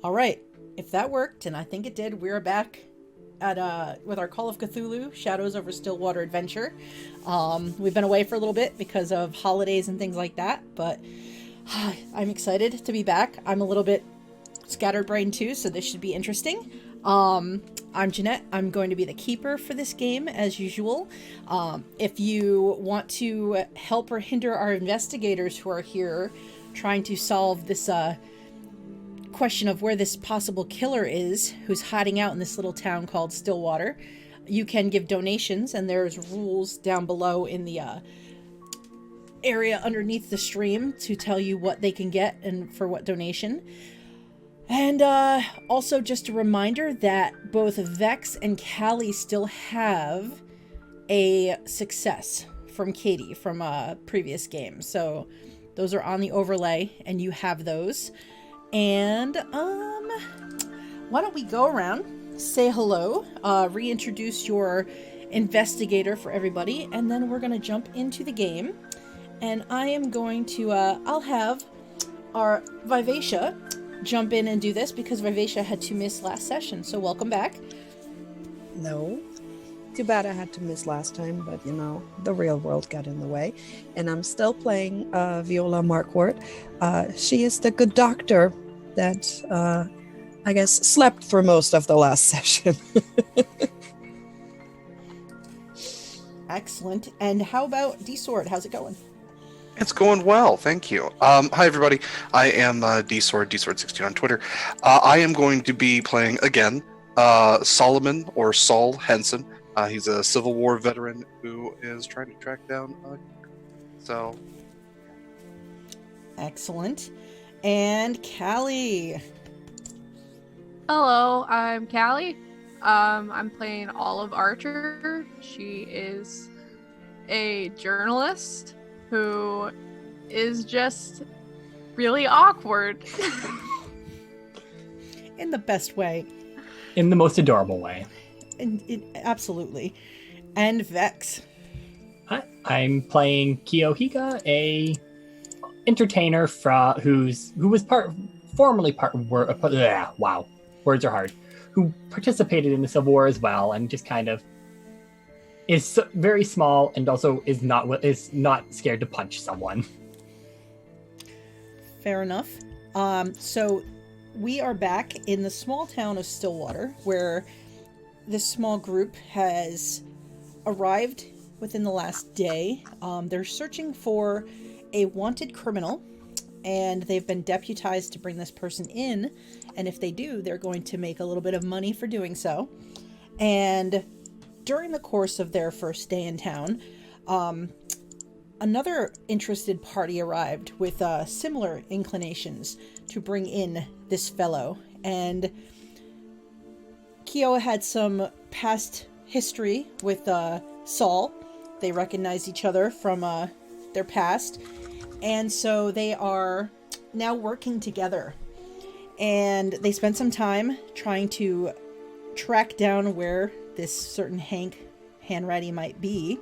All right. If that worked, and I think it did, we're back at with our Call of Cthulhu Shadows Over Stillwater adventure. We've been away for a little bit because of holidays and things like that, but I'm excited to be back. I'm a little bit scatterbrained too, so this should be interesting. I'm Jeanette. I'm going to be the keeper for this game as usual. If you want to help or hinder our investigators who are here trying to solve this question of where this possible killer is who's hiding out in this little town called Stillwater, you can give donations, and there's rules down below in the area underneath the stream to tell you what they can get and for what donation. And also just a reminder that both Vex and Callie still have a success from Katie from a previous game. So those are on the overlay and you have those. And why don't we go around, say hello, reintroduce your investigator for everybody, and then we're going to jump into the game. And I am going to, I'll have our Vivacia jump in and do this because Vivacia had to miss last session. So welcome back. No. Too bad I had to miss last time, but the real world got in the way. And I'm still playing Viola Markward. She is the good doctor that I guess slept through most of the last session. Excellent. And how about D-Sword? How's it going? It's going well, thank you. Hi, everybody. I am D-Sword, D-Sword16 on Twitter. I am going to be playing, again, Solomon, or Sol Henson. He's a Civil War veteran who is trying to track down so. Excellent. And Callie. Hello, I'm Callie. I'm playing Olive Archer. She is a journalist who is just really awkward. In the best way. In the most adorable way. Absolutely. And Vex. Hi, I'm playing Kiyo Higa, a entertainer who was formerly part wow, words are hard. Who participated in the Civil War as well, and just kind of is very small, and also is not scared to punch someone. Fair enough. So we are back in the small town of Stillwater, where this small group has arrived within the last day. They're searching for a wanted criminal, and they've been deputized to bring this person in. And if they do, they're going to make a little bit of money for doing so. And during the course of their first day in town, another interested party arrived with similar inclinations to bring in this fellow. And Kiyo had some past history with Sol. They recognized each other from their past. And so they are now working together. And they spent some time trying to track down where this certain Hank Hanratty might be.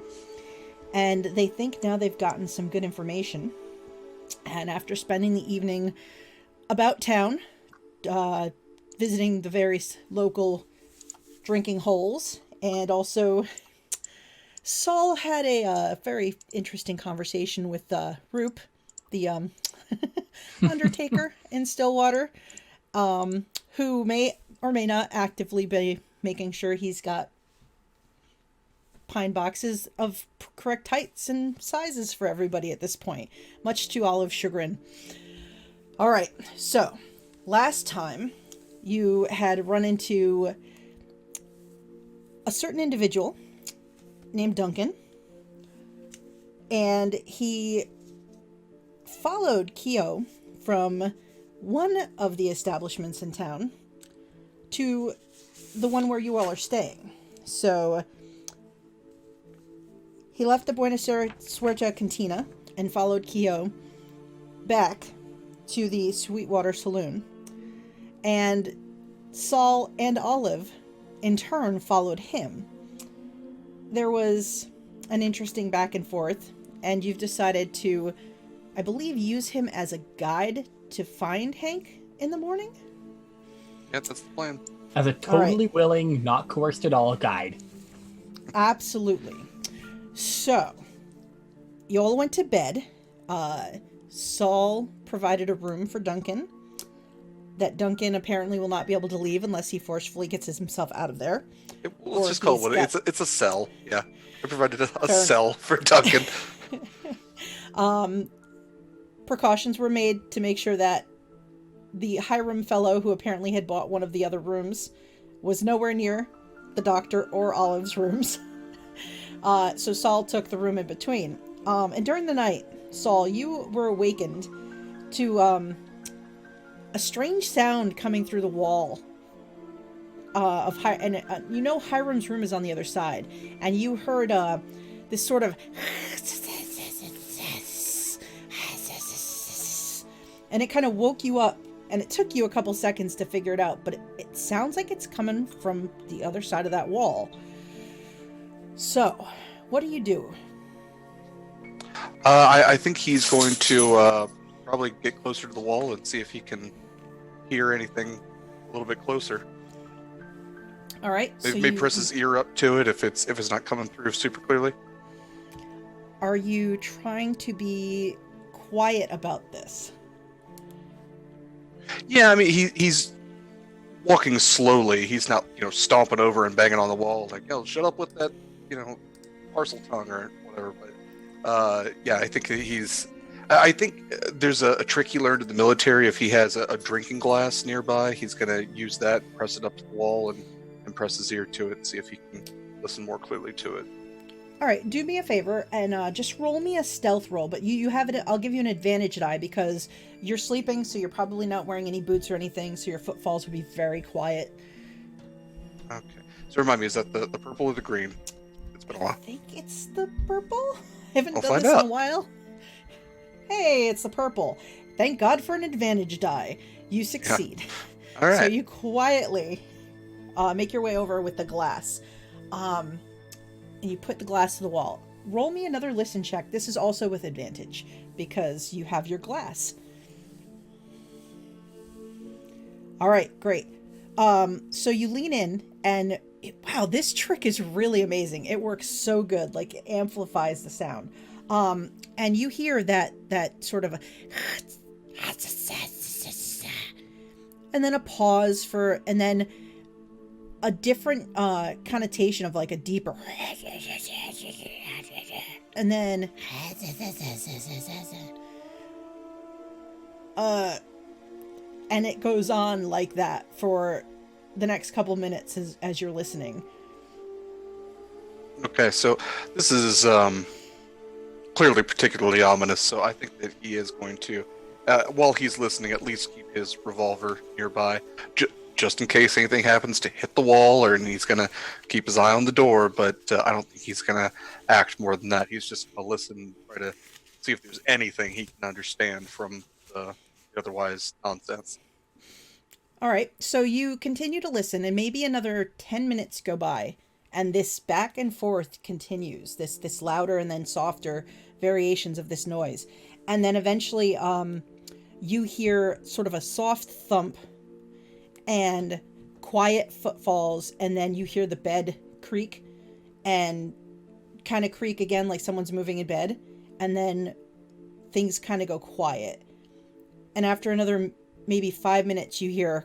And they think now they've gotten some good information. And after spending the evening about town, visiting the various local drinking holes, and also Sol had a very interesting conversation with Roop, the Undertaker in Stillwater, who may or may not actively be making sure he's got pine boxes of correct heights and sizes for everybody at this point, much to Olive's chagrin. All right, so last time you had run into a certain individual named Duncan, and he followed Kiyo from one of the establishments in town to the one where you all are staying. So he left the Buenos Suerte Cantina and followed Kiyo back to the Sweetwater Saloon. And Sol and Olive, in turn, followed him. There was an interesting back and forth, and you've decided to, I believe, use him as a guide to find Hank in the morning? Yeah, that's the plan. As a totally willing, not coerced at all guide. Absolutely. So, you all went to bed. Sol provided a room for Duncan. That Duncan apparently will not be able to leave unless he forcefully gets himself out of there. Let's just call it what it's a cell. Yeah, I provided a cell for Duncan. Precautions were made to make sure that the Hiram fellow, who apparently had bought one of the other rooms, was nowhere near the doctor or Olive's rooms. So Sol took the room in between. And during the night, Sol, you were awakened to a strange sound coming through the wall of Hiram's room is on the other side, and you heard this sort of, and it kind of woke you up, and it took you a couple seconds to figure it out, but it sounds like it's coming from the other side of that wall. So, what do you do? I think he's going to probably get closer to the wall and see if he can hear anything a little bit closer. All right. Maybe press his ear up to it if it's not coming through super clearly. Are you trying to be quiet about this? Yeah, I mean he's walking slowly. He's not stomping over and banging on the wall like, "Oh, shut up with that parcel tongue," or whatever. But yeah, I think I think there's a trick he learned in the military. If he has a drinking glass nearby, he's going to use that, press it up to the wall, and press his ear to it, and see if he can listen more clearly to it. All right, do me a favor and just roll me a stealth roll. But you have it. I'll give you an advantage die because you're sleeping, so you're probably not wearing any boots or anything, so your footfalls would be very quiet. Okay. So remind me, is that the purple or the green? It's been a while. I think it's the purple. I haven't done find this out. in a while. Hey, it's the purple. Thank God for an advantage die. You succeed. Yeah. All right. So you quietly make your way over with the glass. And you put the glass to the wall. Roll me another listen check. This is also with advantage because you have your glass. All right, great. So you lean in and wow, this trick is really amazing. It works so good. Like it amplifies the sound. And you hear that sort of and then a pause and then a different connotation of like a deeper and then and it goes on like that for the next couple minutes as you're listening. Okay, so this is clearly particularly ominous, so I think that he is going to, while he's listening, at least keep his revolver nearby, just in case anything happens to hit the wall, and he's going to keep his eye on the door, but I don't think he's going to act more than that. He's just going to listen, try to see if there's anything he can understand from the otherwise nonsense. All right, so you continue to listen, and maybe another 10 minutes go by, and this back and forth continues, this louder and then softer variations of this noise. And then eventually you hear sort of a soft thump and quiet footfalls, and then you hear the bed creak and kind of creak again like someone's moving in bed, and then things kind of go quiet. And after another maybe 5 minutes you hear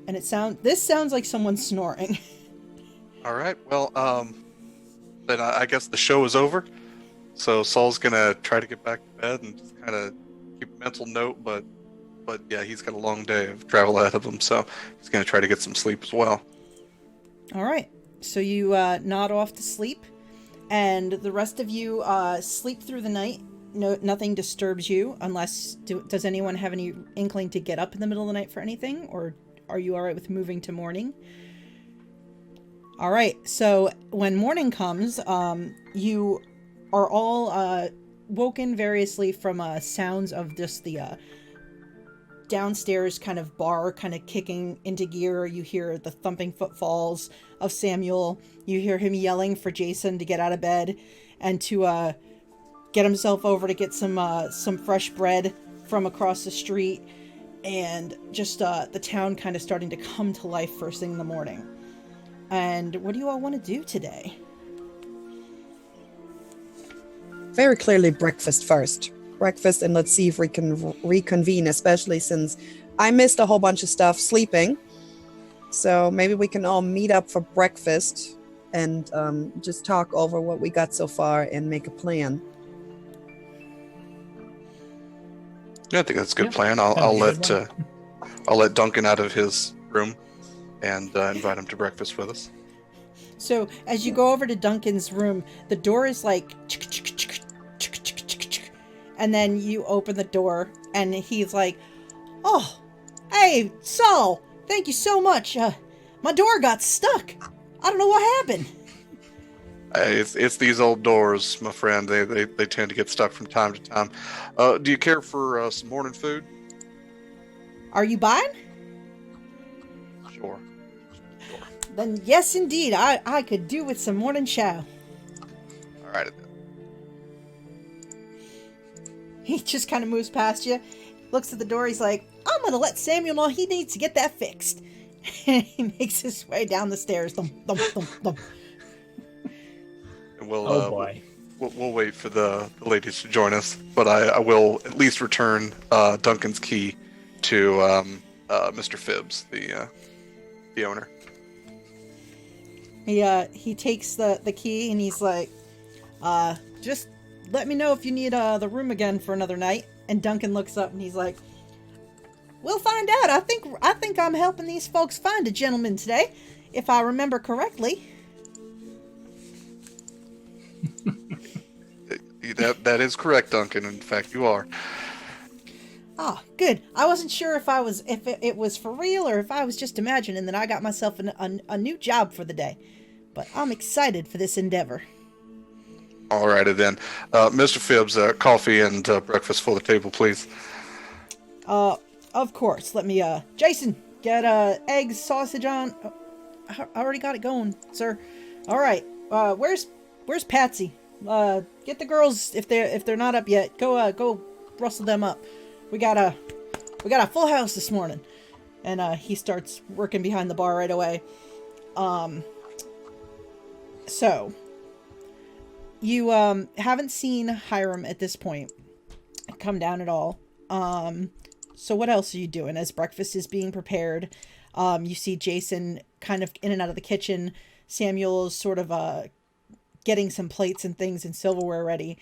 and this sounds like someone snoring. All right, well, then I guess the show is over. So Sol's gonna try to get back to bed and just kind of keep a mental note, but yeah, he's got a long day of travel ahead of him, so he's gonna try to get some sleep as well. All right, so you nod off to sleep, and the rest of you sleep through the night. No, nothing disturbs you unless does anyone have any inkling to get up in the middle of the night for anything, or are you all right with moving to morning? All right, so when morning comes, you are all woken variously from sounds of just the downstairs kind of bar kind of kicking into gear. You hear the thumping footfalls of Samuel. You hear him yelling for Jason to get out of bed and to get himself over to get some fresh bread from across the street, and just the town kind of starting to come to life first thing in the morning. And what do you all want to do today? Very clearly breakfast first. Breakfast, and let's see if we can reconvene, especially since I missed a whole bunch of stuff sleeping. So maybe we can all meet up for breakfast and just talk over what we got so far and make a plan. Yeah, I think that's a good plan. I'll let Duncan out of his room and invite him to breakfast with us. So as you go over to Duncan's room, the door is like, and then you open the door, and he's like, "Oh, hey, Sol, thank you so much. My door got stuck. I don't know what happened." It's these old doors, my friend. They tend to get stuck from time to time. Do you care for some morning food? Are you buying? Sure. Then yes, indeed. I could do with some morning chow. All right. He just kind of moves past you, looks at the door. He's like, "I'm going to let Samuel know he needs to get that fixed." And he makes his way down the stairs. Thump, thump, thump, thump. And we'll, Oh boy. We'll wait for the ladies to join us, but I will at least return Duncan's key to Mr. Phibbs, the owner. He takes the key, and he's like, "Just let me know if you need the room again for another night." And Duncan looks up, and he's like, "We'll find out. I think I'm helping these folks find a gentleman today, if I remember correctly." That is correct, Duncan. In fact, you are. Ah, good. I wasn't sure if it was for real, or if I was just imagining that I got myself a new job for the day. But I'm excited for this endeavor. Alrighty then. Mr. Phibbs, coffee and breakfast for the table, please. Of course. Let me, Jason, get, eggs, sausage on. Oh, I already got it going, sir. Alright, where's Patsy? Get the girls, if they're not up yet, go rustle them up. We got a full house this morning. And, he starts working behind the bar right away. So, you, haven't seen Hiram at this point come down at all. So what else are you doing as breakfast is being prepared? You see Jason kind of in and out of the kitchen. Samuel's sort of, getting some plates and things and silverware ready.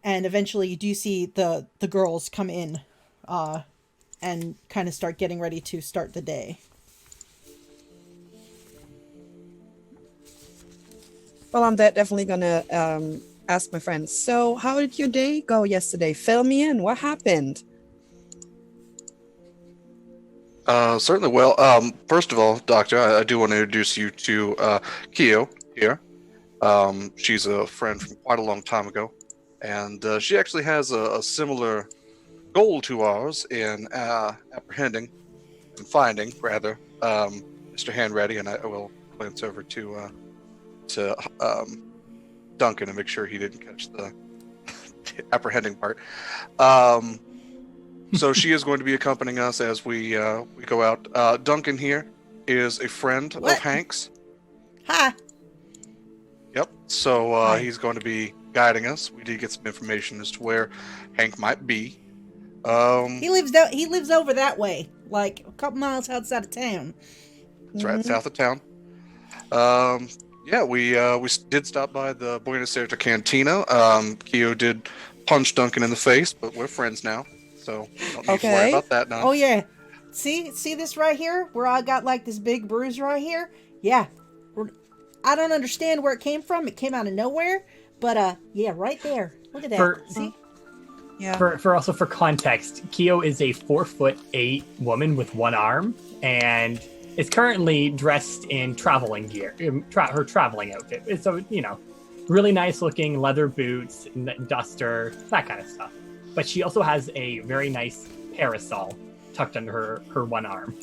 And eventually you do see the girls come in, and kind of start getting ready to start the day. Well, I'm definitely gonna ask my friends. So, how did your day go yesterday? Fill me in. What happened? Certainly. Well, first of all, Doctor, I do want to introduce you to Kiyo here. She's a friend from quite a long time ago, and she actually has a similar goal to ours in apprehending and finding, rather, Mr. Handready, and I will glance over to Duncan and make sure he didn't catch the apprehending part. So she is going to be accompanying us as we go out. Duncan here is a friend of Hank's. Hi. Yep. So Hi. he's going to be guiding us. We did get some information as to where Hank might be. He lives over that way, like a couple miles outside of town. That's right, south of town. Yeah, we did stop by the Buenos Aires Cantina. Kiyo did punch Duncan in the face, but we're friends now, so we don't need to worry about that now. Oh yeah, see this right here, where I got like this big bruise right here. Yeah, I don't understand where it came from. It came out of nowhere, but yeah, right there. Look at that. See? Yeah. For context, Kiyo is a 4'8" woman with one arm, and is currently dressed in traveling gear, her traveling outfit. So, really nice looking leather boots, duster, that kind of stuff. But she also has a very nice parasol tucked under her one arm.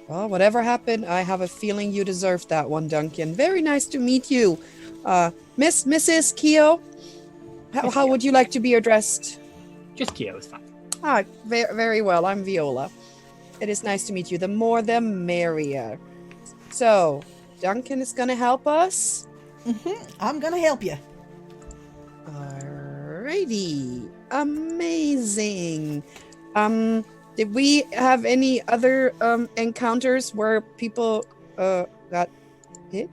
Well, whatever happened, I have a feeling you deserved that one, Duncan. Very nice to meet you. Mrs. Kiyo? How would you like to be addressed? Just Kiyo is fine. Ah, very well. I'm Viola. It is nice to meet you. The more the merrier. So, Duncan is going to help us? I'm gonna help you. Alrighty. Amazing. Did we have any other encounters where people got hit?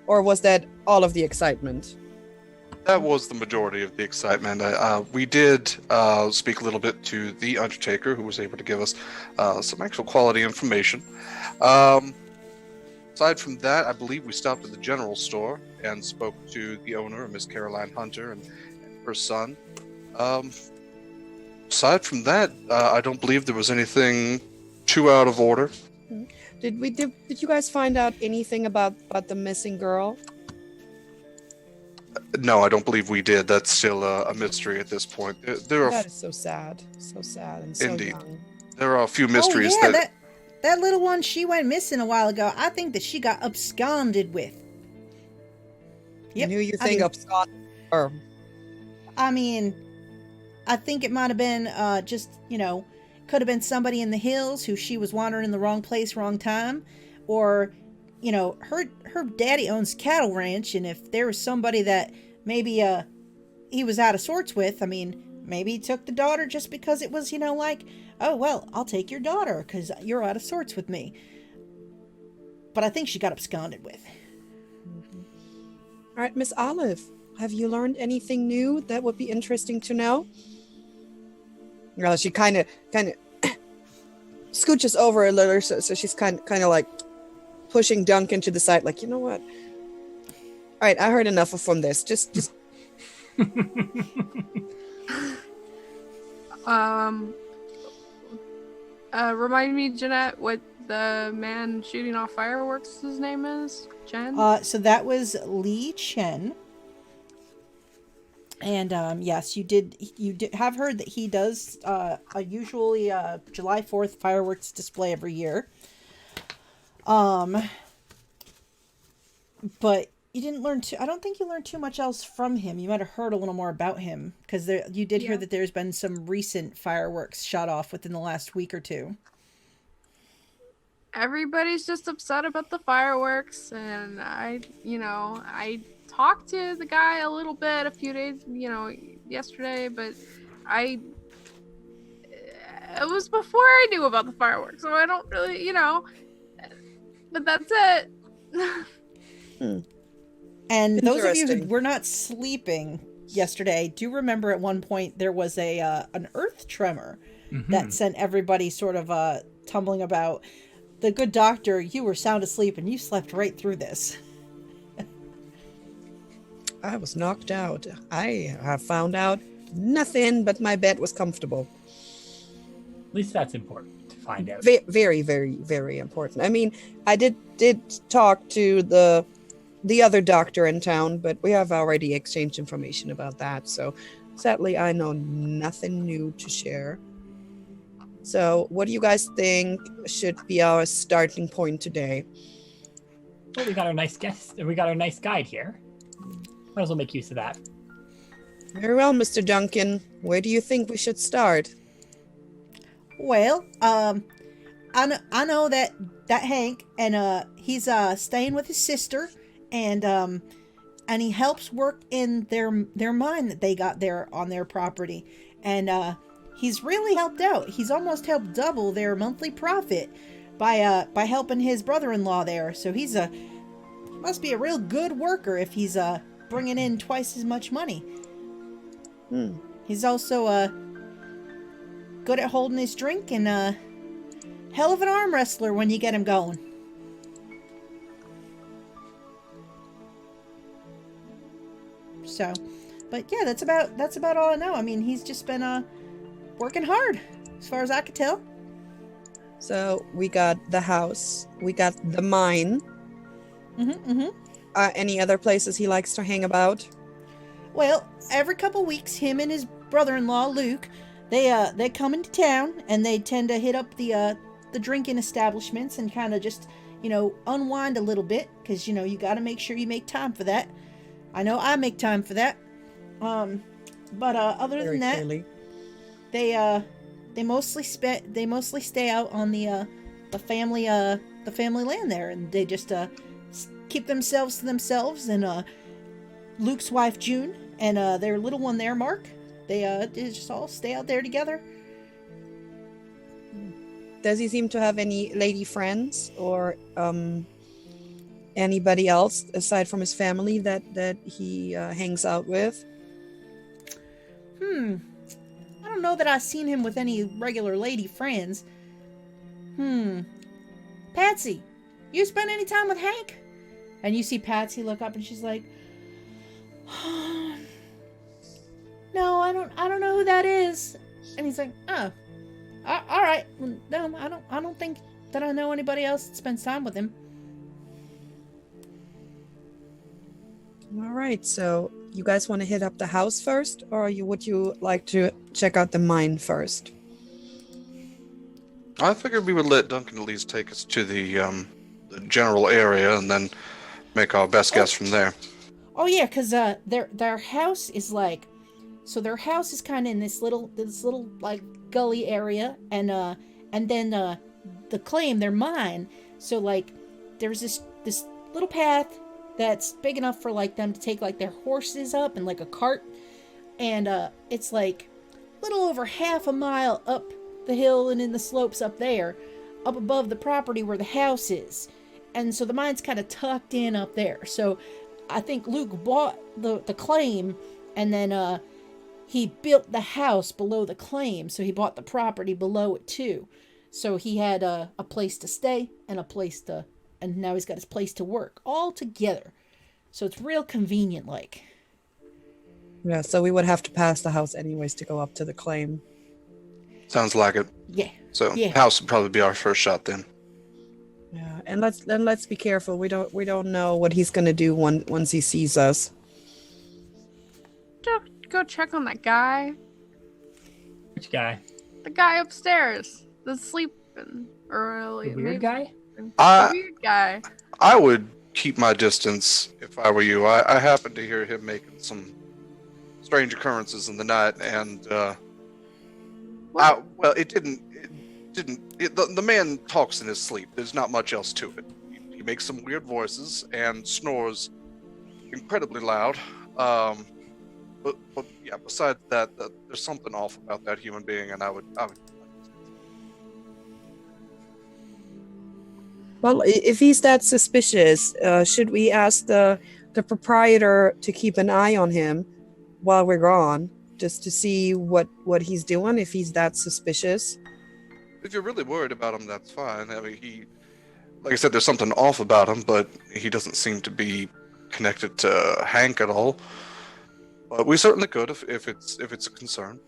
Or was that all of the excitement? That was the majority of the excitement. We did speak a little bit to the Undertaker, who was able to give us some actual quality information. Aside from that, I believe we stopped at the general store and spoke to the owner, Miss Caroline Hunter, and her son. Aside from that, I don't believe there was anything too out of order. Did you guys find out anything about the missing girl? No, I don't believe we did. That's still a mystery at this point. There are That is so sad. So sad and so Indeed. young. there are a few mysteries Oh, yeah, that little one, she went missing a while ago. I think that she got absconded with. Yep. And who you I think mean- absconded her? I mean, I think it might have been could have been somebody in the hills who she was wandering in the wrong place, wrong time. Or, her daddy owns cattle ranch, and if there was somebody that maybe he was out of sorts with, I mean, maybe he took the daughter just because it was, oh, well, I'll take your daughter because you're out of sorts with me. But I think she got absconded with. All right, Miss Olive, have you learned anything new that would be interesting to know? Well, she kind of scooches over a little, so she's kind of like pushing Duncan to the side, like, you know what? All right, I heard enough from this. Just Remind me, Jeanette, what the man shooting off fireworks' his name is? Chen? So that was Li Chen. And yes, you did have heard that he does a usually July 4th fireworks display every year. But you didn't learn I don't think you learned too much else from him. You might have heard a little more about him because you did hear that there's been some recent fireworks shot off within the last week or two. Everybody's just upset about the fireworks, and I talked to the guy a little bit a few days, yesterday, but it was before I knew about the fireworks, so I don't really, but that's it. And those of you who Interesting. were not sleeping yesterday do remember at one point there was an earth tremor that sent everybody sort of tumbling about. The good doctor, you were sound asleep and you slept right through this. I was knocked out. I have found out nothing, but my bed was comfortable. At least that's important to find out. Very, very, very important. I mean, I did talk to the other doctor in town, but we have already exchanged information about that. So sadly, I know nothing new to share. So what do you guys think should be our starting point today? Well, we got our nice guest. We got our nice guide here. Might as well make use of that. Very well, Mr. Duncan. Where do you think we should start? Well, I know that Hank, and he's staying with his sister, and he helps work in their mine that they got there on their property, and he's really helped out. He's almost helped double their monthly profit by helping his brother-in-law there. So he must be a real good worker if he's bringing in twice as much money. He's also good at holding his drink and hell of an arm wrestler when you get him going. So, but yeah, that's about all I know. I mean, he's just been working hard, as far as I could tell. So we got the house, we got the mine. Any other places he likes to hang about? Well, every couple weeks, him and his brother-in-law Luke, they come into town and they tend to hit up the drinking establishments and kind of just unwind a little bit because you got to make sure you make time for that. I know I make time for that. But other Very than that, clearly. they mostly stay out on the family land there, and they just keep themselves to themselves. And Luke's wife June and their little one there, Mark, they just all stay out there together. Does he seem to have any lady friends or anybody else aside from his family that he hangs out with? I don't know that I've seen him with any regular lady friends. Patsy, you spend any time with Hank? And you see Patsy look up and she's like, no, I don't know who that is. And he's like, oh, all right. No, I don't think that I know anybody else that spends time with him. All right, so you guys want to hit up the house first, or would you like to check out the mine first? I figured we would let Duncan at least take us to the general area and then make our best guess from there. Oh yeah, because their house is like, so their house is kind of in this little like gully area, and then the claim, their mine. So like, there's this little path that's big enough for like them to take like their horses up and like a cart, and it's like a little over half a mile up the hill and in the slopes up there, up above the property where the house is. And so the mine's kind of tucked in up there. So I think Luke bought the claim, and then he built the house below the claim, so he bought the property below it too. So he had a place to stay and and now he's got his place to work all together. So it's real convenient, like. Yeah, so we would have to pass the house anyways to go up to the claim. Sounds like it. Yeah. So Yeah. house would probably be our first shot then. Yeah, and let's be careful. We don't know what he's gonna do once he sees us. Go check on that guy. Which guy? The guy upstairs. The sleeping early. The weird guy? The weird guy. I would keep my distance if I were you. I happened to hear him making some strange occurrences in the night, and the man talks in his sleep. There's not much else to it. He makes some weird voices and snores incredibly loud. But yeah, besides that, there's something off about that human being, and I would. Well, if he's that suspicious, should we ask the proprietor to keep an eye on him while we're gone, just to see what he's doing, if he's that suspicious? If you're really worried about him, that's fine. I mean, like I said, there's something off about him, but he doesn't seem to be connected to Hank at all. But we certainly could if it's a concern.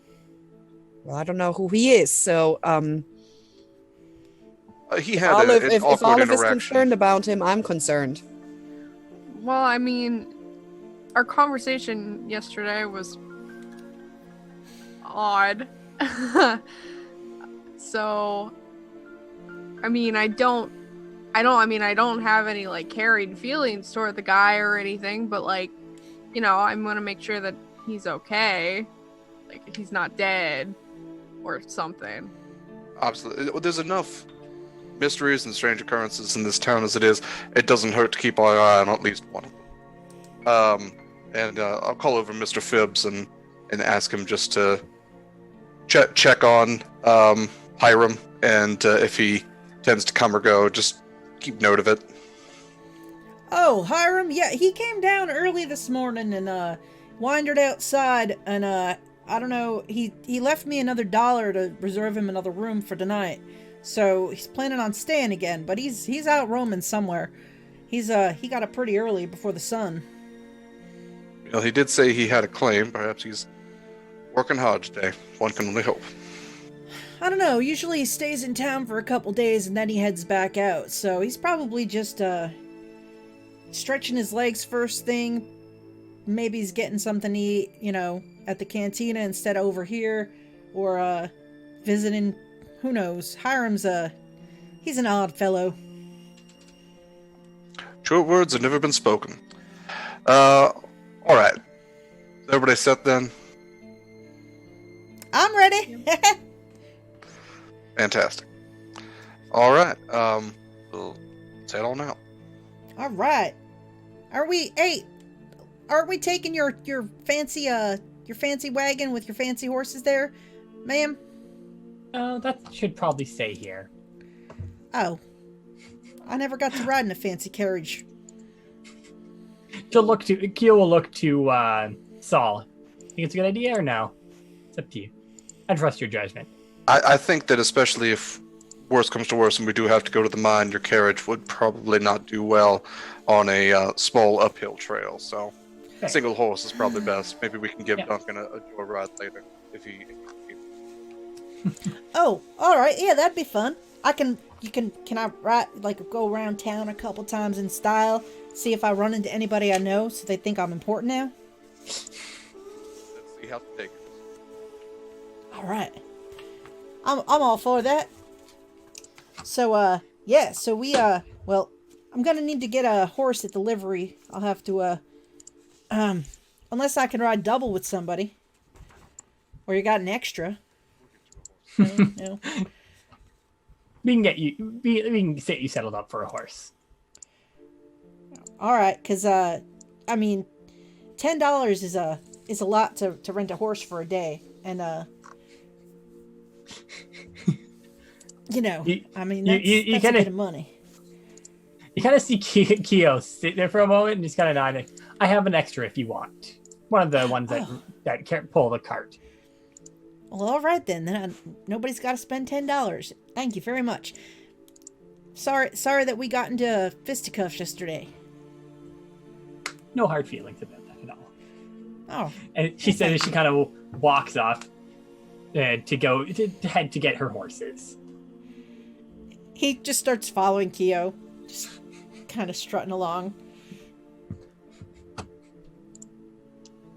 Well, I don't know who he is, so he had an if awkward Olive is interaction. concerned about him, I'm concerned. Well, I mean, our conversation yesterday was odd. So, I mean, I don't have any like carried feelings toward the guy or anything, but like, you know, I'm gonna make sure that he's okay, like if he's not dead or something. Absolutely. There's enough mysteries and strange occurrences in this town as it is. It doesn't hurt to keep our eye on at least one of them. And I'll call over Mr. Phibbs and ask him just to check on Hiram, and if he tends to come or go, just keep note of it. Oh, Hiram, yeah, he came down early this morning and wandered outside, and I don't know, he left me another $1 to reserve him another room for tonight. So he's planning on staying again, but he's out roaming somewhere. He got up pretty early before the sun. Well, he did say he had a claim. Perhaps he's working hard today. One can only hope. I don't know, usually he stays in town for a couple days and then he heads back out. So he's probably just stretching his legs first thing. Maybe he's getting something to eat, you know, at the cantina instead of over here, or visiting. Who knows? Hiram's he's an odd fellow. True words have never been spoken. All right. Everybody set then? I'm ready. Fantastic. All right. We'll head on out. All right. Are we taking your fancy wagon with your fancy horses there, ma'am? Oh, that should probably stay here. Oh. I never got to ride in a fancy carriage. Kiyo will look to Sol. Think it's a good idea or no? It's up to you. I trust your judgment. I think that especially if worse comes to worse and we do have to go to the mine, your carriage would probably not do well on a small uphill trail. So Okay. single horse is probably best. Maybe we can give Yeah. Duncan a joyride later if he. Oh, all right. Yeah, that'd be fun. Can I ride, like, go around town a couple times in style, see if I run into anybody I know so they think I'm important now? Let's see how to take it. All right. I'm all for that. So, yeah, so well, I'm gonna need to get a horse at the livery. I'll have to, unless I can ride double with somebody. Or you got an extra. No. We can get you. We can get you settled up for a horse. All right, because I mean, $10 is a lot to rent a horse for a day, and you know, I mean, that's a bit of money. You kind of see Kiyo sit there for a moment and just kind of nodding. I have an extra if you want. One of the ones that can't pull the cart. Well, all right then. Then nobody's got to spend $10. Thank you very much. Sorry that we got into fisticuffs yesterday. No hard feelings about that at all. Oh. And she said as she kind of walks off to head to get her horses. He just starts following Kiyo, just kind of strutting along.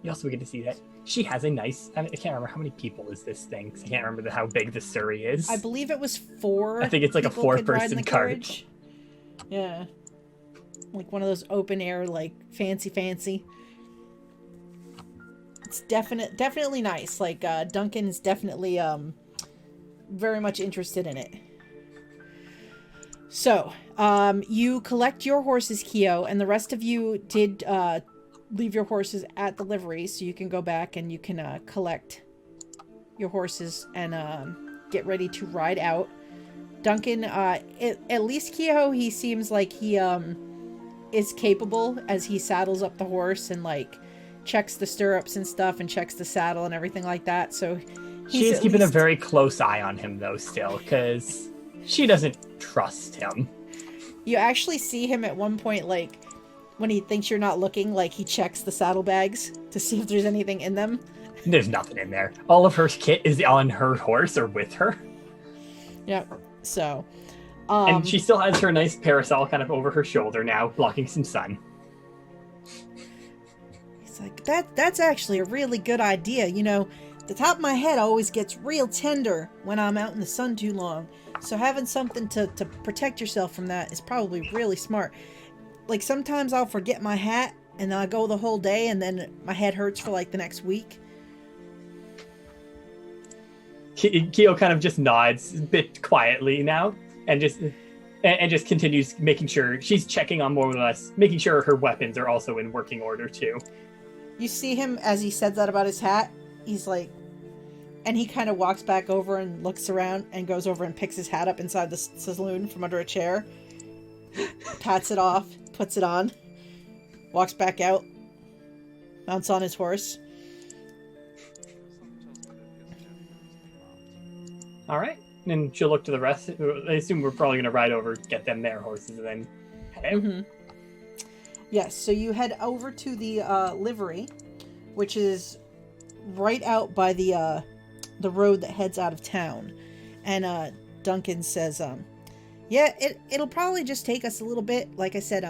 You also get to see that she has a nice. I can't remember how many people is this thing. I can't remember how big the Surrey is. I believe it was 4. I think it's like a people could ride in 4-person the cart. carriage. Yeah. Like one of those open air, like fancy. It's definitely nice. Like Duncan's definitely very much interested in it. So, you collect your horses, Kiyo, and the rest of you did leave your horses at the livery, so you can go back and you can collect your horses and get ready to ride out. Duncan, at least Kiyo, he seems like he is capable as he saddles up the horse and like checks the stirrups and stuff and checks the saddle and everything like that. So she is keeping a very close eye on him though still, because she doesn't trust him. You actually see him at one point, like when he thinks you're not looking, like he checks the saddlebags to see if there's anything in them. There's nothing in there. All of her kit is on her horse or with her. Yep. So and she still has her nice parasol kind of over her shoulder now, blocking some sun. He's like, that's actually a really good idea. You know, the top of my head always gets real tender when I'm out in the sun too long. So having something to protect yourself from that is probably really smart. Like sometimes I'll forget my hat and then I go the whole day and then my head hurts for like the next week. Kiyo kind of just nods a bit quietly now and just continues making sure she's checking on more or less, making sure her weapons are also in working order too. You see him as he says that about his hat. He's like, and he kind of walks back over and looks around and goes over and picks his hat up inside the saloon from under a chair, pats it off, puts it on, walks back out, mounts on his horse. All right. And she'll look to the rest. I assume we're probably going to ride over, get them their horses, and then head out. Mm-hmm. Yes, so you head over to the livery, which is right out by the road that heads out of town. And Duncan says, yeah, it'll probably just take us a little bit. Like I said,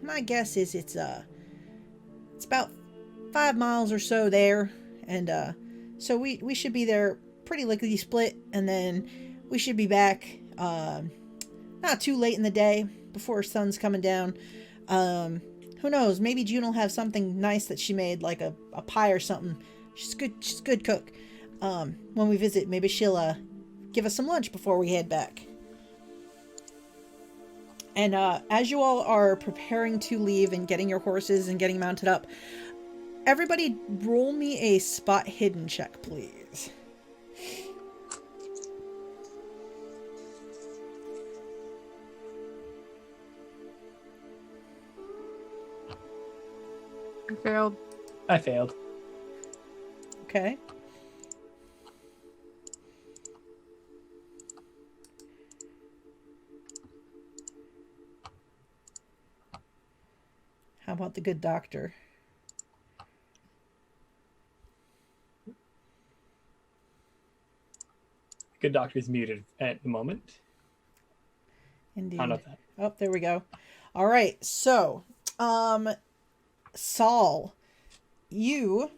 my guess is it's about 5 miles or so there. And so we should be there pretty lickety split, and then we should be back not too late in the day before sun's coming down. who knows? Maybe June will have something nice that she made, like a pie or something. She's good. She's a good cook. When we visit, maybe she'll give us some lunch before we head back. And as you all are preparing to leave and getting your horses and getting mounted up, everybody roll me a spot hidden check, please. I failed. I failed. Okay. How about the good doctor? Good doctor's muted at the moment. Indeed. I don't know that. Oh, there we go. All right. So, Sol, you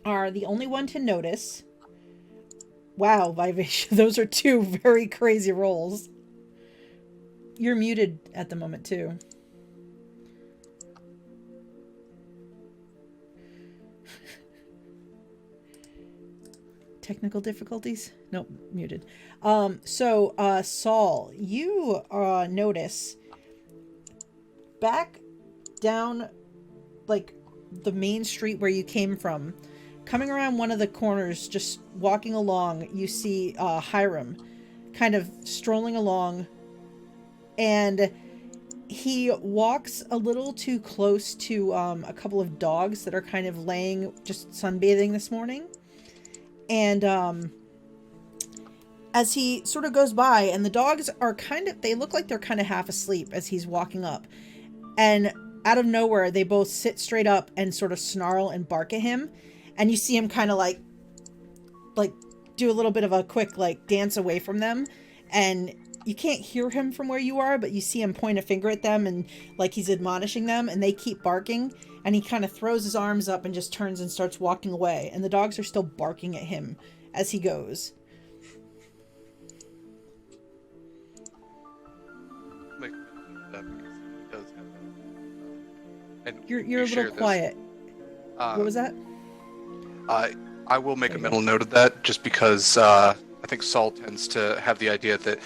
are the only one to notice. Wow, Vivacious. Those are two very crazy rolls. You're muted at the moment, too. Technical difficulties? Nope, muted. So, Sol, you notice back down, like, the main street where you came from, coming around one of the corners, just walking along, you see Hiram kind of strolling along, and he walks a little too close to a couple of dogs that are kind of laying, just sunbathing this morning. And as he sort of goes by, and the dogs are they look like they're kind of half asleep as he's walking up. And out of nowhere, they both sit straight up and sort of snarl and bark at him. And you see him kind of like do a little bit of a quick like dance away from them. And you can't hear him from where you are, but you see him point a finger at them and like he's admonishing them, and they keep barking. And he kind of throws his arms up and just turns and starts walking away. And the dogs are still barking at him as he goes. And You're a little quiet. What was that? I will make a mental note of that, just because I think Sol tends to have the idea that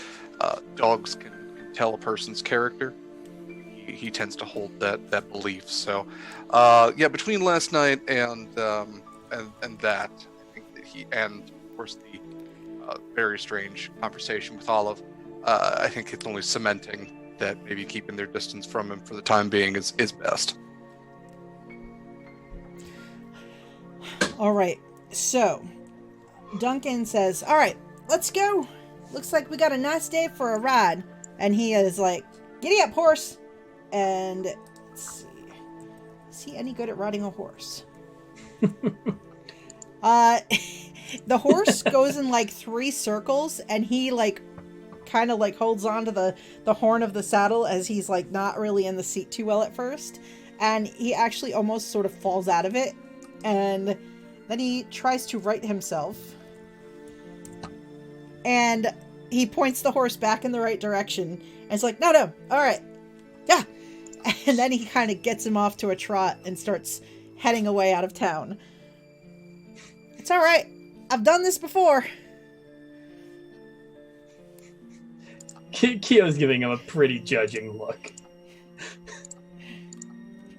dogs can tell a person's character. He tends to hold that belief. So, yeah, between last night and that, I think that and of course the very strange conversation with Olive, I think it's only cementing that maybe keeping their distance from him for the time being is best. All right. So, Duncan says, "All right, let's go. Looks like we got a nice day for a ride." And he is like, "Giddy up, horse." And let's see. Is he any good at riding a horse? The horse goes in like 3 circles, and he like kind of like holds on to the horn of the saddle as he's like not really in the seat too well at first. And he actually almost sort of falls out of it. And then he tries to right himself. And he points the horse back in the right direction. And it's like, no, all right. Yeah. And then he kind of gets him off to a trot and starts heading away out of town. It's all right. I've done this before. Kiyo's giving him a pretty judging look.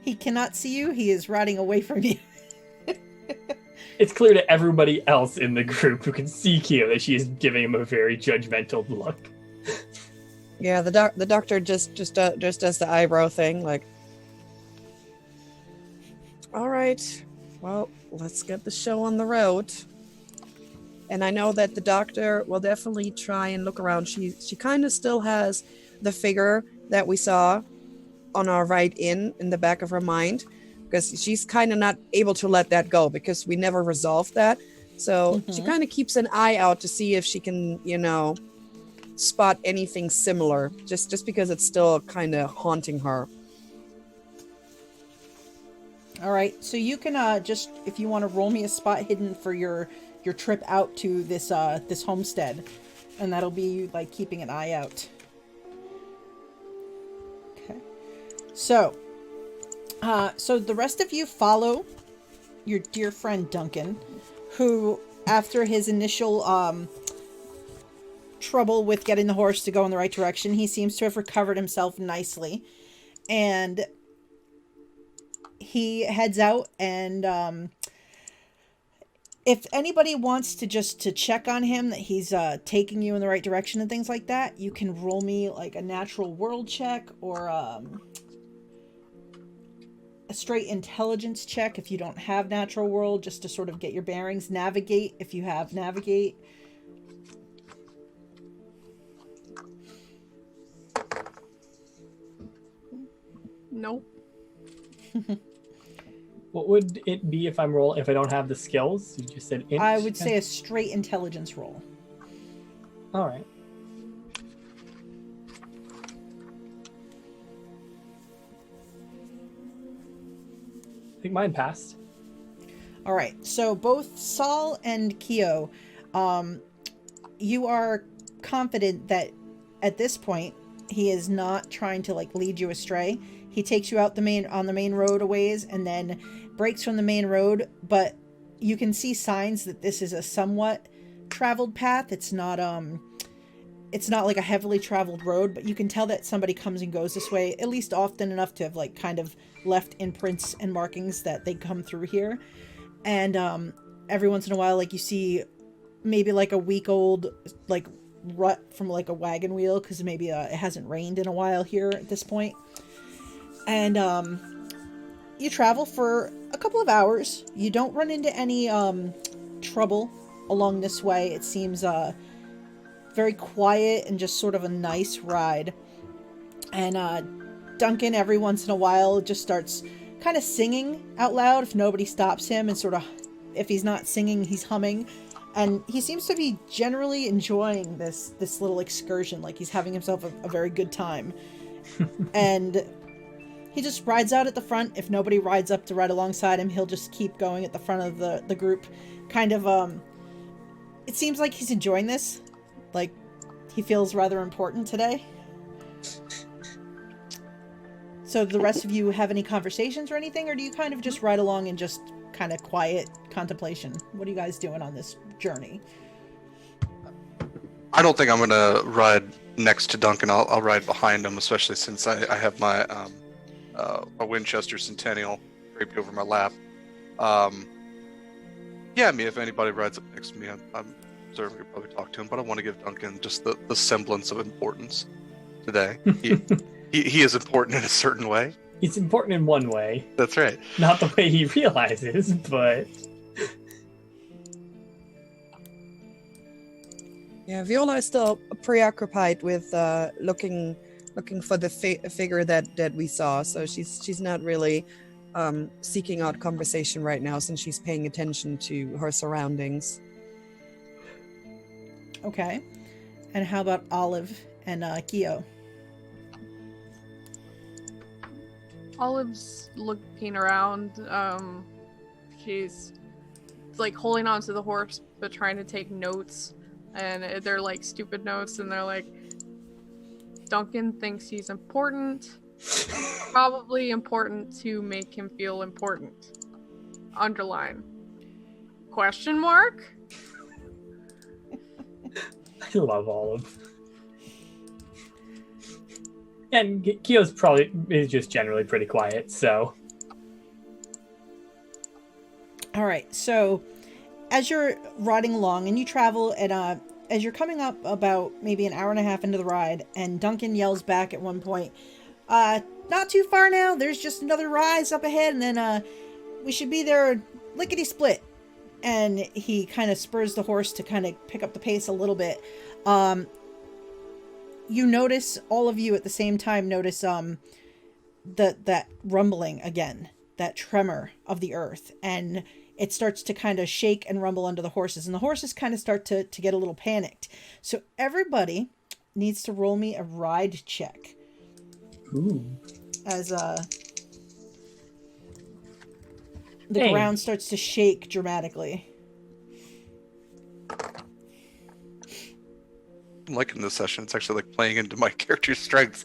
He cannot see you. He is riding away from you. It's clear to everybody else in the group who can see Kiyo that she is giving him a very judgmental look. Yeah, the doctor just does the eyebrow thing, like, all right, well, let's get the show on the road. And I know that the doctor will definitely try and look around. She kind of still has the figure that we saw on our ride in the back of her mind, because she's kind of not able to let that go because we never resolved that. So she kind of keeps an eye out to see if she can, spot anything similar, just because it's still kind of haunting her. All right, so you can just, if you want to roll me a spot hidden for your trip out to this this homestead, and that'll be like keeping an eye out. Okay, so So the rest of you follow your dear friend Duncan, who, after his initial trouble with getting the horse to go in the right direction, he seems to have recovered himself nicely. And he heads out, and if anybody wants to just to check on him that he's taking you in the right direction and things like that, you can roll me like a natural world check or a straight intelligence check if you don't have natural world, just to sort of get your bearings. Navigate if you have navigate. Nope. What would it be if I don't have the skills? You just said int? I would say a straight intelligence roll. All right. I think mine passed. All right. So both Sol and Kiyo, you are confident that at this point he is not trying to like lead you astray. He takes you out on the main road a ways and then breaks from the main road, but you can see signs that this is a somewhat traveled path. It's not like a heavily traveled road, but you can tell that somebody comes and goes this way at least often enough to have like kind of left imprints and markings that they come through here. And every once in a while, like you see maybe like a week old like rut from like a wagon wheel, because maybe it hasn't rained in a while here at this point. And you travel for a couple of hours. You don't run into any trouble along this way. It seems very quiet and just sort of a nice ride. And Duncan every once in a while just starts kind of singing out loud if nobody stops him, and sort of, if he's not singing, he's humming. And he seems to be generally enjoying this little excursion, like he's having himself a very good time. And he just rides out at the front. If nobody rides up to ride alongside him, he'll just keep going at the front of the group. Kind of, it seems like he's enjoying this. Like, he feels rather important today. So the rest of you have any conversations or anything, or do you kind of just ride along and just kind of quiet contemplation? What are you guys doing on this journey? I don't think I'm going to ride next to Duncan. I'll ride behind him, especially since I have my a Winchester Centennial draped over my lap. Yeah, I mean, if anybody rides up next to me, I'm certainly could probably talk to him, but I want to give Duncan just the semblance of importance today. He is important in a certain way. He's important in one way. That's right. Not the way he realizes, but... Yeah, Viola is still preoccupied with looking for the figure that we saw. So she's not really seeking out conversation right now, since she's paying attention to her surroundings. Okay. And how about Olive and Kiyo? Olive's looking around. She's like holding onto the horse, but trying to take notes. And they're like stupid notes, and they're like, Duncan thinks he's important. Probably important to make him feel important. Underline. Question mark? I love Olive. And Kiyo's is just generally pretty quiet, so... Alright, so as you're riding along, and you travel at as you're coming up about maybe an hour and a half into the ride, and Duncan yells back at one point, not too far now, there's just another rise up ahead, and then we should be there lickety-split. And he kind of spurs the horse to kind of pick up the pace a little bit. You notice, all of you at the same time notice that rumbling again, that tremor of the earth, and it starts to kind of shake and rumble under the horses, and the horses kind of start to get a little panicked. So everybody needs to roll me a ride check. Ooh. As the ground starts to shake dramatically. I'm liking this session. It's actually like playing into my character's strengths.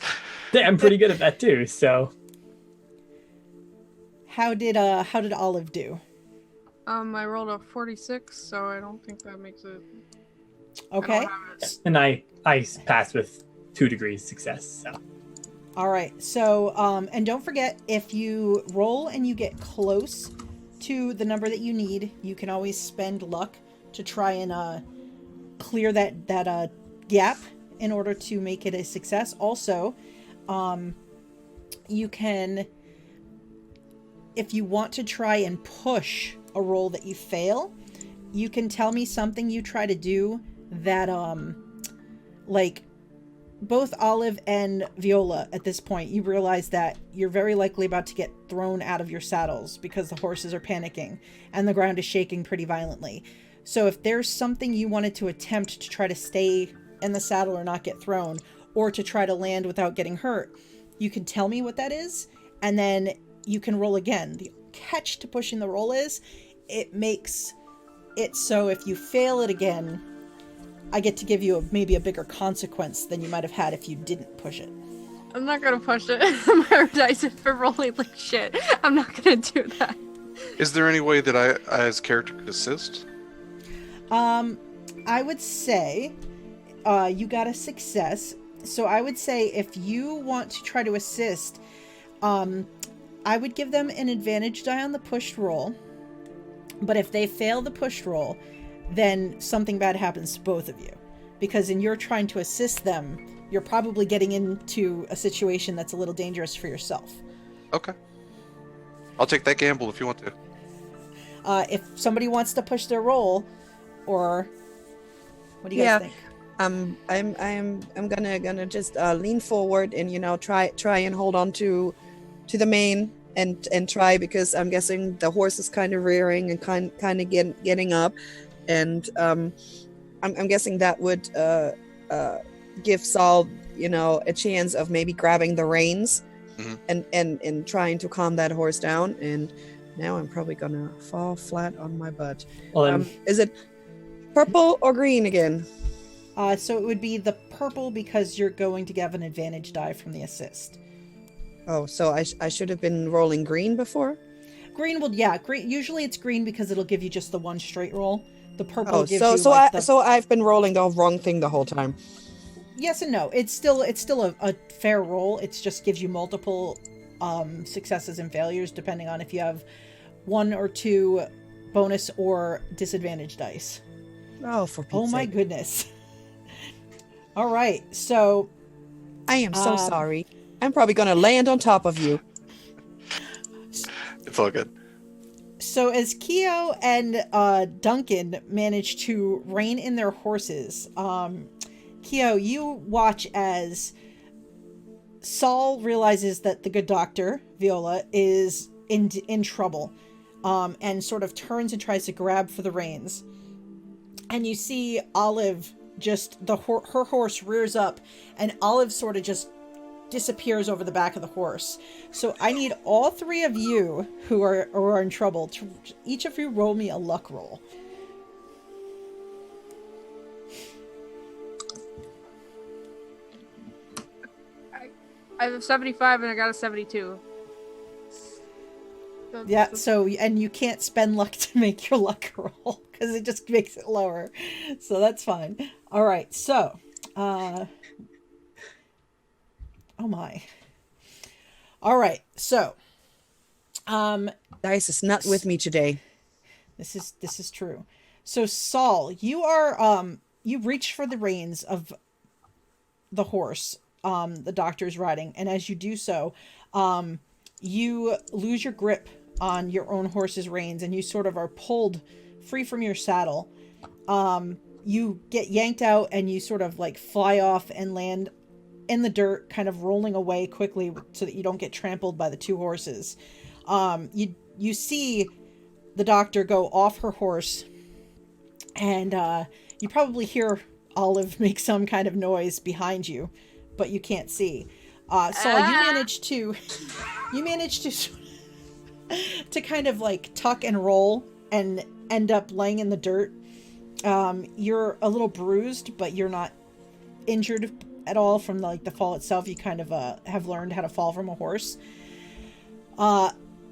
Yeah, I'm pretty good at that too, so... How did Olive do? I rolled a 46, so I don't think that makes it. Okay. I don't have it. And I passed with 2 degrees success. So All right. So, and don't forget, if you roll and you get close to the number that you need, you can always spend luck to try and clear that gap in order to make it a success. Also, you can, if you want to try and push a roll that you fail, you can tell me something you try to do that, like, both Olive and Viola, at this point, you realize that you're very likely about to get thrown out of your saddles because the horses are panicking and the ground is shaking pretty violently. So if there's something you wanted to attempt to try to stay in the saddle or not get thrown, or to try to land without getting hurt, you can tell me what that is, and then you can roll again. The catch to pushing the roll is it makes it so if you fail it again, I get to give you maybe a bigger consequence than you might have had if you didn't push it. I'm not gonna push it. My dice is for rolling like shit. I'm not gonna do that. Is there any way that I, as character, could assist? I would say you got a success. So I would say if you want to try to assist, I would give them an advantage die on the pushed roll. But if they fail the pushed roll, then something bad happens to both of you. Because in your trying to assist them, you're probably getting into a situation that's a little dangerous for yourself. Okay. I'll take that gamble if you want to. If somebody wants to push their roll, or what do you guys think? I'm gonna just lean forward and try and hold on to the mane and try, because I'm guessing the horse is kind of rearing and kind of getting up, and I'm guessing that would give Sol a chance of maybe grabbing the reins and trying to calm that horse down. And now I'm probably gonna fall flat on my butt. well, Is it purple or green again? So it would be the purple because you're going to get an advantage die from the assist. Oh, so I should have been rolling green before? Green will, yeah, green. Usually it's green because it'll give you just the one straight roll. The purple Oh, gives so you so like so I've been rolling the wrong thing the whole time. Yes and no. It's still a fair roll. It just gives you multiple successes and failures depending on if you have 1 or 2 bonus or disadvantage dice. Oh, for Pete's Oh my sake. goodness. All right, so I am so sorry. I'm probably gonna land on top of you. It's all good. So as Kiyo and Duncan manage to rein in their horses, Kiyo, you watch as Sol realizes that the good doctor, Viola, is in trouble, and sort of turns and tries to grab for the reins. And you see Olive just, her horse rears up, and Olive sort of just disappears over the back of the horse. So I need all 3 of you who are in trouble to each of you roll me a luck roll. I have a 75 and I got a 72. Yeah, so, and you can't spend luck to make your luck roll because it just makes it lower. So that's fine. All right, so, oh my. All right, so, Dice is not with me today. this is true. So Sol, you are, you reach for the reins of the horse, the doctor's riding, and as you do so, you lose your grip on your own horse's reins and you sort of are pulled free from your saddle. You get yanked out and you sort of like fly off and land in the dirt, kind of rolling away quickly so that you don't get trampled by the 2 horses. You see the doctor go off her horse, and you probably hear Olive make some kind of noise behind you, but you can't see. So you manage to kind of like tuck and roll and end up laying in the dirt. You're a little bruised, but you're not injured at all from the fall itself. You kind of have learned how to fall from a horse.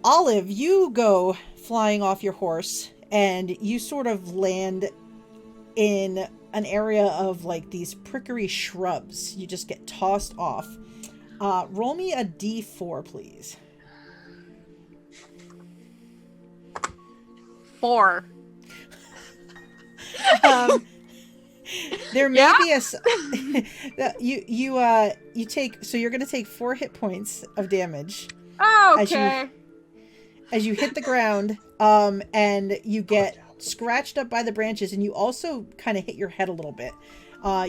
Olive, you go flying off your horse and you sort of land in an area of like these prickery shrubs. You just get tossed off. Roll me a d4, please. 4. There may be a you take, so you're going to take 4 hit points of damage. Oh, okay. As you hit the ground, and you get scratched up by the branches, and you also kind of hit your head a little bit.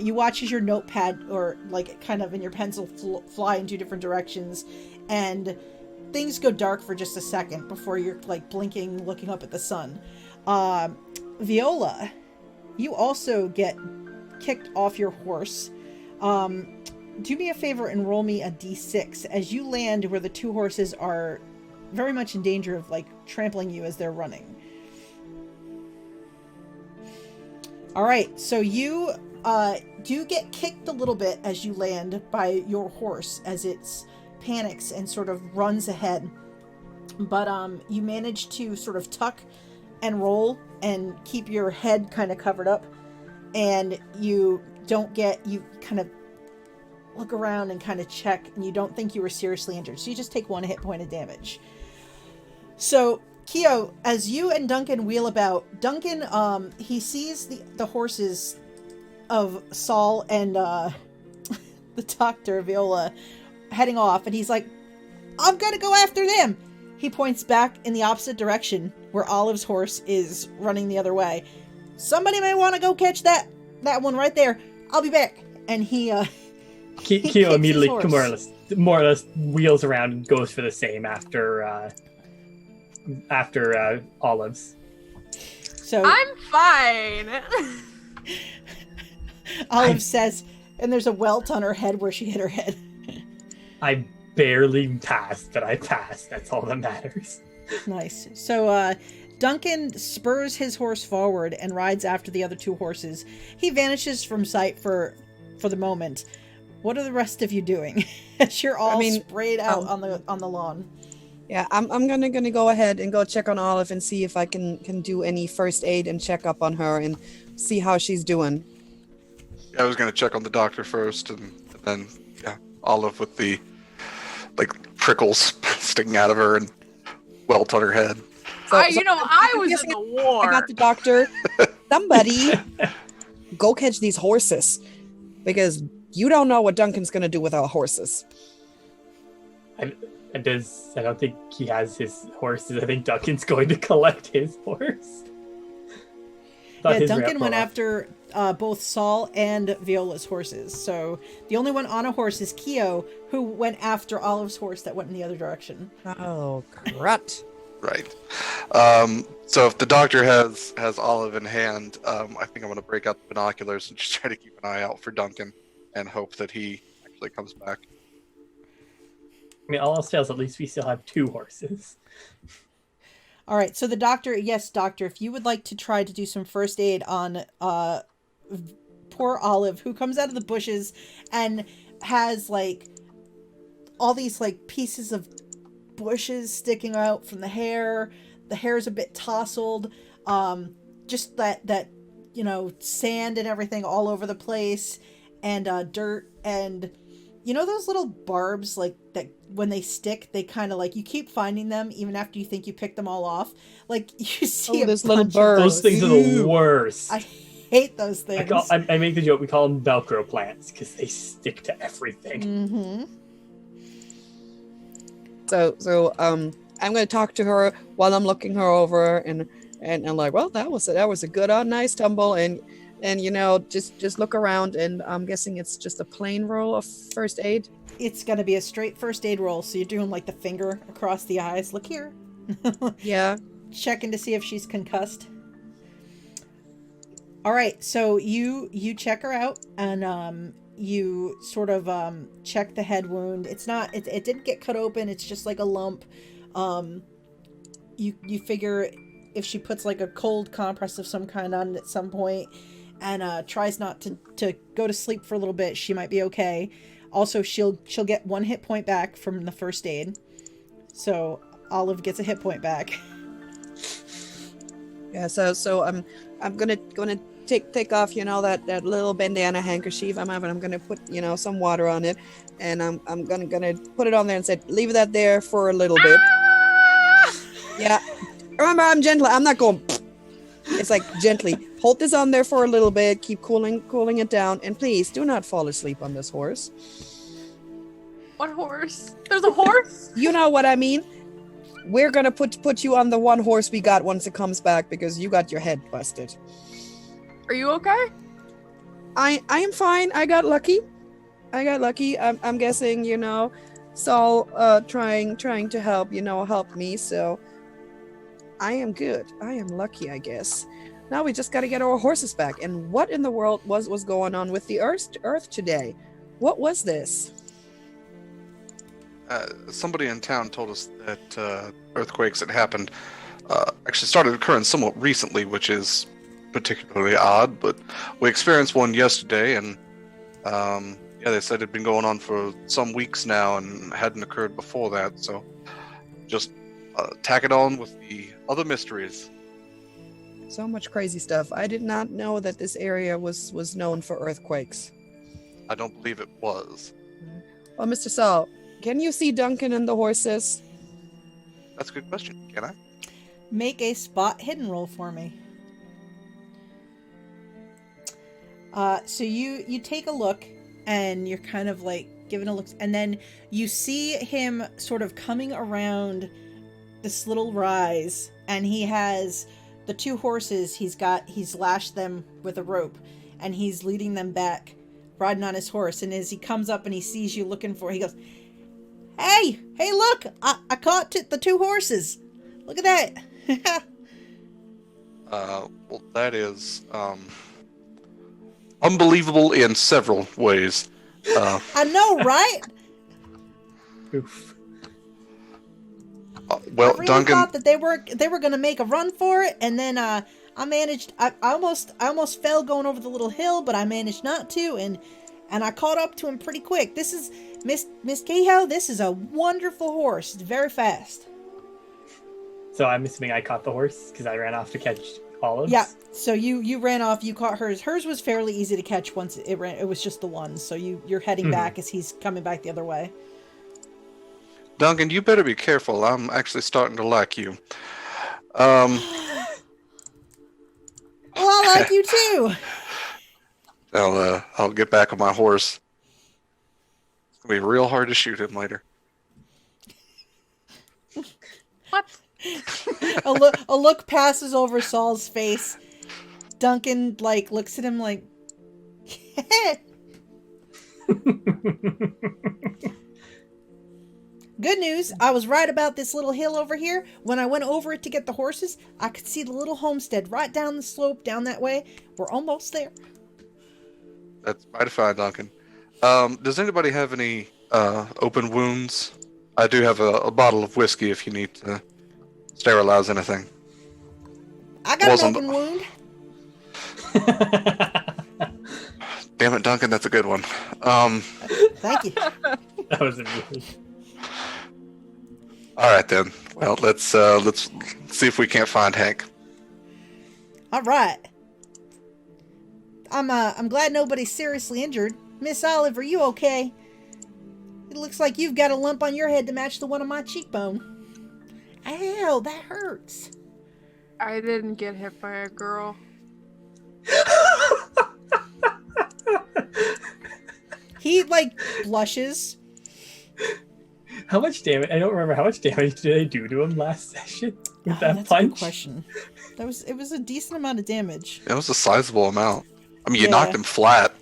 You watch as your notepad, or like kind of in your pencil, fly in 2 different directions, and things go dark for just a second before you're like blinking, looking up at the sun. Viola, you also get kicked off your horse. Do me a favor and roll me a d6 as you land where the 2 horses are very much in danger of like trampling you as they're running. All right, so you do get kicked a little bit as you land by your horse as it panics and sort of runs ahead. But you manage to sort of tuck and roll and keep your head kind of covered up, and you kind of look around and kind of check, and you don't think you were seriously injured, so you just take 1 hit point of damage. So Kiyo, as you and Duncan wheel about, Duncan he sees the horses of Sol and the doctor Viola heading off, and he's like, I'm gonna go after them. He points back in the opposite direction where Olive's horse is running the other way. Somebody may want to go catch that one right there. I'll be back. And he Kiyo immediately more or less wheels around and goes for the same after Olive's. So I'm fine. Olive says, and there's a welt on her head where she hit her head. I barely passed, but I passed. That's all that matters. Nice. So Duncan spurs his horse forward and rides after the other 2 horses. He vanishes from sight for the moment. What are the rest of you doing as you're all sprayed out on the lawn? Yeah, I'm gonna go ahead and go check on Olive and see if I can do any first aid and check up on her and see how she's doing. I was gonna check on the doctor first, and then Olive with the like prickles sticking out of her and welt on her head. I was in the war. I got the doctor. Somebody go catch these horses, because you don't know what Duncan's gonna do with our horses. I don't think he has his horses. I think Duncan's going to collect his horse. Duncan went after both Sol and Viola's horses. So the only one on a horse is Kiyo, who went after Olive's horse that went in the other direction. Oh, crut. Right. So if the doctor has Olive in hand, I think I'm going to break out the binoculars and just try to keep an eye out for Duncan and hope that he actually comes back. I mean, all else fails, at least we still have 2 horses. All right, so the doctor, yes, doctor, if you would like to try to do some first aid on poor Olive, who comes out of the bushes and has like all these like pieces of bushes sticking out from the hair. The hair is a bit tousled. Just that sand and everything all over the place, and dirt, and those little barbs like that when they stick, they kind of like, you keep finding them even after you think you picked them all off. Like you see those little birds. Those things are the worst. I hate those things. I make the joke, we call them Velcro plants because they stick to everything. Mm-hmm. So I'm going to talk to her while I'm looking her over, and I'm like, well, that was a good, nice tumble, and just look around, and I'm guessing it's just a plain roll of first aid. It's going to be a straight first aid roll, so you're doing like the finger across the eyes. Look here. Yeah. Checking to see if she's concussed. All right, so you check her out, and you sort of check the head wound. It didn't get cut open. It's just like a lump. You figure if she puts like a cold compress of some kind on it at some point, and tries not to go to sleep for a little bit, she might be okay. Also, she'll get 1 hit point back from the first aid. So Olive gets a hit point back. Yeah, so I'm gonna take off, that little bandana handkerchief I'm having. I'm gonna put, some water on it, and I'm gonna put it on there and say, leave that there for a little bit. Yeah. Remember, I'm gentle. I'm not going. It's like gently hold this on there for a little bit, keep cooling it down, and please do not fall asleep on this horse. What horse? There's a horse? You know what I mean? We're gonna put you on the one horse we got once it comes back because you got your head busted. Are you okay? I am fine. I got lucky. I'm guessing, Sol trying to help, help me, so I am good. I am lucky, I guess. Now we just got to get our horses back. And what in the world was going on with the earth today? What was this? Somebody in town told us that earthquakes had happened. Actually started occurring somewhat recently, which is particularly odd. But we experienced one yesterday, and they said it'd been going on for some weeks now and hadn't occurred before that. So just tack it on with the other mysteries. So much crazy stuff. I did not know that this area was known for earthquakes. I don't believe it was. Well, Mr. Sol, can you see Duncan and the horses? That's a good question. Can I? Make a spot hidden roll for me. So you take a look, and you're kind of like giving a look, and then you see him sort of coming around this little rise, and he has the two horses. He's lashed them with a rope, and he's leading them back, riding on his horse. And as he comes up and he sees you looking for, he goes, Hey, look, I caught the two horses. Look at that. Well, that is unbelievable in several ways. I know, right? Oof. Well, I really Duncan, thought that they were going to make a run for it, and then I almost fell going over the little hill, but I managed not to, and I caught up to him pretty quick. This is Miss Kiyo. This is a wonderful horse. It's very fast. So I'm assuming I caught the horse because I ran off to catch Olive. Yeah. So you ran off. You caught hers. Hers was fairly easy to catch once it ran. It was just the one. So you're heading back as he's coming back the other way. Duncan, you better be careful. I'm actually starting to like you. Well, I like you too. I'll get back on my horse. It's gonna be real hard to shoot him later. What? A look passes over Sol's face. Duncan looks at him like. Good news, I was right about this little hill over here. When I went over it to get the horses, I could see the little homestead right down the slope down that way. We're almost there. That's mighty fine, Duncan. Does anybody have any open wounds? I do have a bottle of whiskey if you need to sterilize anything. I got an open wound. Damn it, Duncan, that's a good one. Thank you. That was amazing. All right then. Well, let's see if we can't find Hank. All right. I'm glad nobody's seriously injured. Miss Olive, are you okay? It looks like you've got a lump on your head to match the one on my cheekbone. Ow, that hurts. I didn't get hit by a girl. He blushes. How much damage? I don't remember how much damage did I do to him last session with that that's punch. a good question. It was a decent amount of damage. It was a sizable amount. I mean, you Yeah. knocked him flat.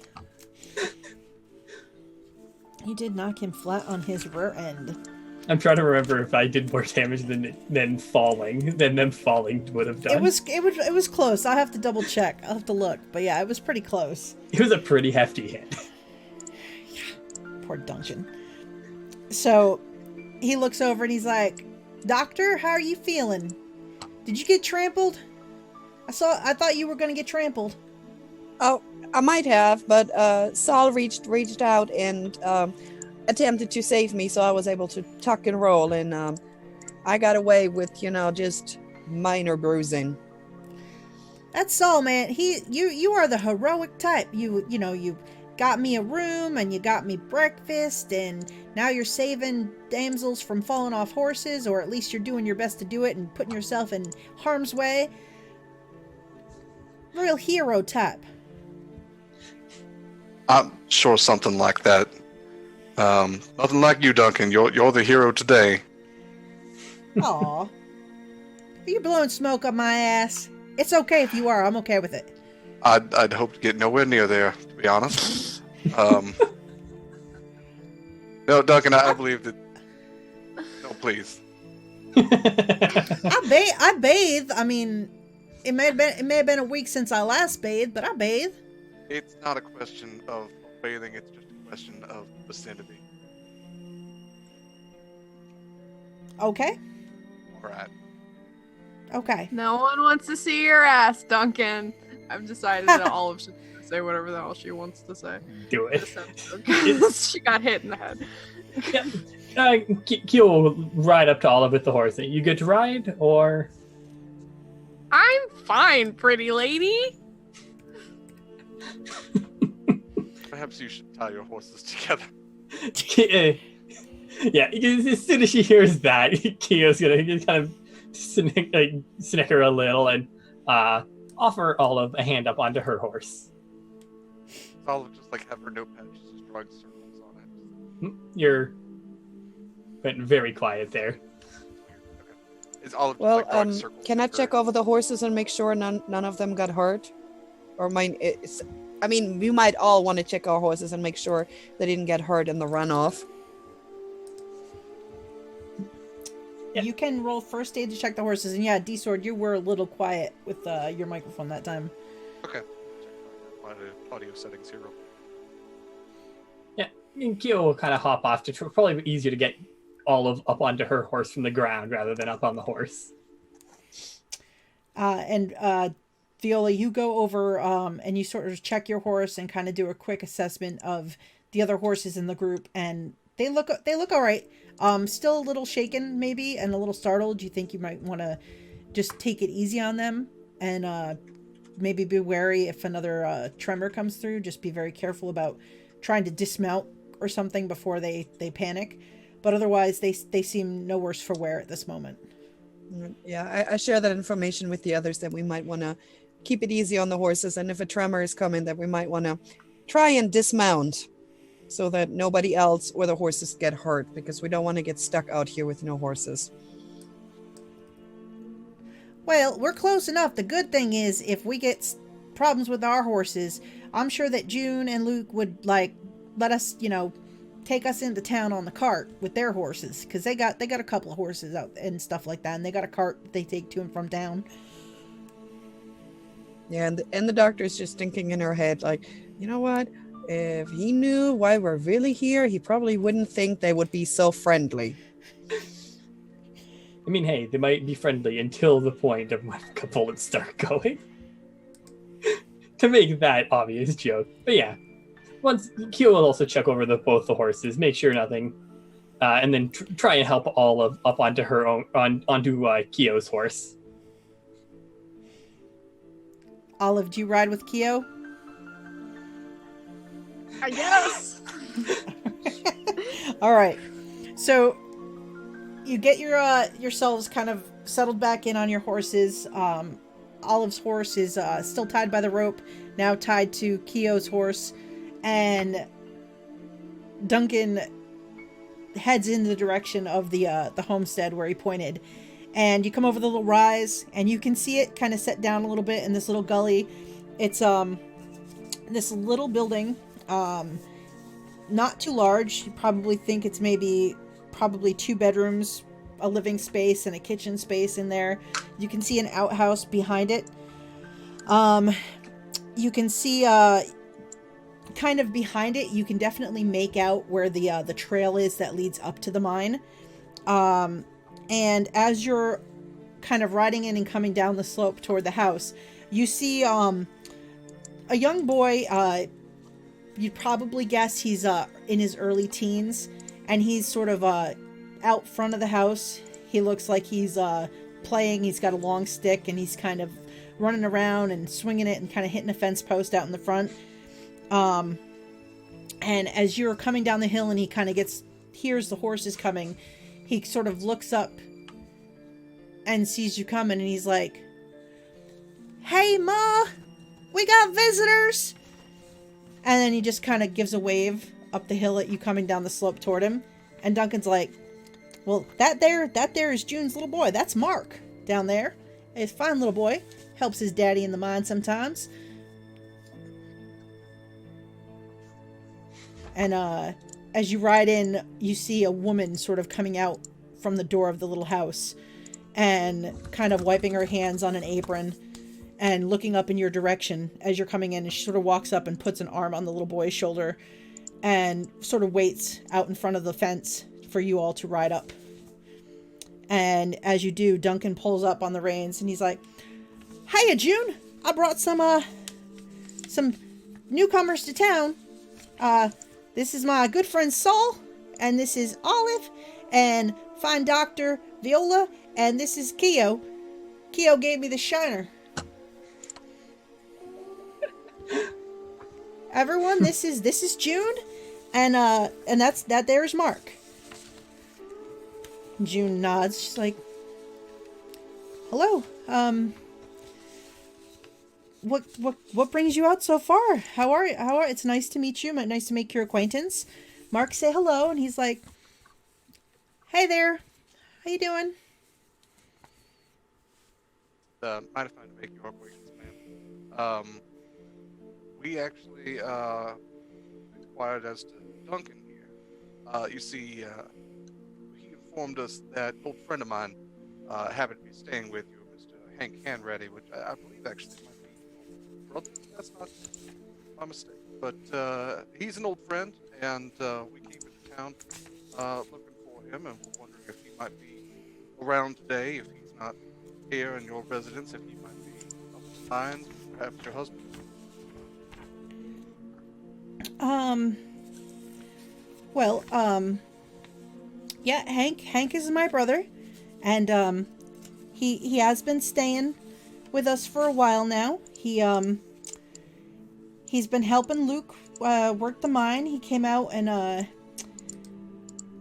You did knock him flat on his rear end. I'm trying to remember if I did more damage than falling would have done. It was close. I'll have to double check. I'll have to look. But yeah, it was pretty close. It was a pretty hefty hit. Poor Duncan. So he looks over and he's like, Doctor, how are you feeling? Did you get trampled? I thought you were going to get trampled. Oh, I might have, but Sol reached out and attempted to save me, so I was able to tuck and roll and I got away with, just minor bruising. That's Sol, man. You are the heroic type. You got me a room and you got me breakfast, and now you're saving damsels from falling off horses, or at least you're doing your best to do it and putting yourself in harm's way. Real hero type. I'm sure something like that. Nothing like you, Duncan. You're the hero today. Aw. Are you blowing smoke up my ass? It's okay if you are. I'm okay with it. I'd hope to get nowhere near there, to be honest. No, Duncan, I believe that. No, please. I bathe. I mean, it may have been a week since I last bathed, but I bathe. It's not a question of bathing. It's just a question of vicinity. Okay. All right. Okay. No one wants to see your ass, Duncan. I've decided that Olive should say whatever the hell she wants to say. Do it. She got hit in the head. Yeah. Kiyo will ride up to Olive with the horse. You good to ride, or? I'm fine, pretty lady. Perhaps you should tie your horses together. Yeah, as soon as she hears that, Kiyo's gonna kind of snicker a little and offer Olive a hand up onto her horse. Olive just have her notepad, she's just drawing circles on it. You're very quiet there. Okay. Is Olive just Well, drawing circles? can I with check her- over the horses and make sure none of them got hurt? Or we might all want to check our horses and make sure they didn't get hurt in the runoff. Yeah. You can roll first aid to check the horses, and yeah, D-Sword, you were a little quiet with your microphone that time. Okay. Check my audio settings here real quick. Yeah, and Kiyo will kind of hop off to probably be easier to get Olive up onto her horse from the ground rather than up on the horse. And Viola, you go over and you sort of check your horse and kind of do a quick assessment of the other horses in the group, and they look all right. Still a little shaken maybe and a little startled. Do you think you might want to just take it easy on them and maybe be wary if another tremor comes through? Just be very careful about trying to dismount or something before they panic. But otherwise, they seem no worse for wear at this moment. Yeah, I share that information with the others, that we might want to keep it easy on the horses, and if a tremor is coming, that we might want to try and dismount so that nobody else or the horses get hurt, because we don't want to get stuck out here with no horses. Well, we're close enough. The good thing is, if we get problems with our horses, I'm sure that June and Luke would let us, take us into town on the cart with their horses, because they got a couple of horses out and stuff like that, and they got a cart that they take to and from town. Yeah, and the doctor's just thinking in her head, you know what? If he knew why we're really here, he probably wouldn't think they would be so friendly. I mean, hey, they might be friendly until the point of when bullets start going. To make that obvious joke. But yeah, once Kiyo will also check over both the horses, make sure nothing, and then try and help Olive up onto her own onto Kiyo's horse. Olive, do you ride with Kiyo? I guess. All right. So you get yourselves kind of settled back in on your horses. Olive's horse is still tied by the rope, now tied to Kiyo's horse, and Duncan heads in the direction of the homestead where he pointed. And you come over the little rise, and you can see it kind of set down a little bit in this little gully. It's this little building, not too large. You probably think it's probably 2 bedrooms, a living space, and a kitchen space in there. You can see an outhouse behind it. You can see kind of behind it, you can definitely make out where the trail is that leads up to the mine. And as you're kind of riding in and coming down the slope toward the house, you see a young boy. You'd probably guess he's in his early teens, and he's sort of out front of the house. He looks like he's playing. He's got a long stick, and he's kind of running around and swinging it and kind of hitting a fence post out in the front. And as you're coming down the hill and he kind of hears the horses coming, he sort of looks up and sees you coming, and he's like, "Hey, Ma, we got visitors!" And then he just kind of gives a wave up the hill at you coming down the slope toward him. And Duncan's like, "Well, that there is June's little boy. That's Mark down there. He's a fine little boy. Helps his daddy in the mine sometimes." And as you ride in, you see a woman sort of coming out from the door of the little house and kind of wiping her hands on an apron and looking up in your direction as you're coming in. And she sort of walks up and puts an arm on the little boy's shoulder and sort of waits out in front of the fence for you all to ride up. And as you do, Duncan pulls up on the reins and he's like, "Hiya, June. I brought some newcomers to town. This is my good friend Sol, and this is Olive, and fine Dr. Viola, and this is Kiyo. Kiyo gave me the shiner. Everyone, this is June, and that there's Mark." June nods. She's like, "Hello. What brings you out so far? How are you? It's nice to meet you. Nice to make your acquaintance." Mark say hello, and he's like, "Hey there. How you doing?" Mind if I make your acquaintance, man? We actually inquired as to Duncan here. You see, he informed us that an old friend of mine happened to be staying with you, Mr. Hank Hanready, which I believe actually might be your brother. That's not my mistake. But he's an old friend, and we came into town looking for him, and we're wondering if he might be around today, if he's not here in your residence, if he might be up to mine, perhaps your husband. Well, yeah, Hank is my brother, and he has been staying with us for a while now. He's been helping Luke work the mine. He came out and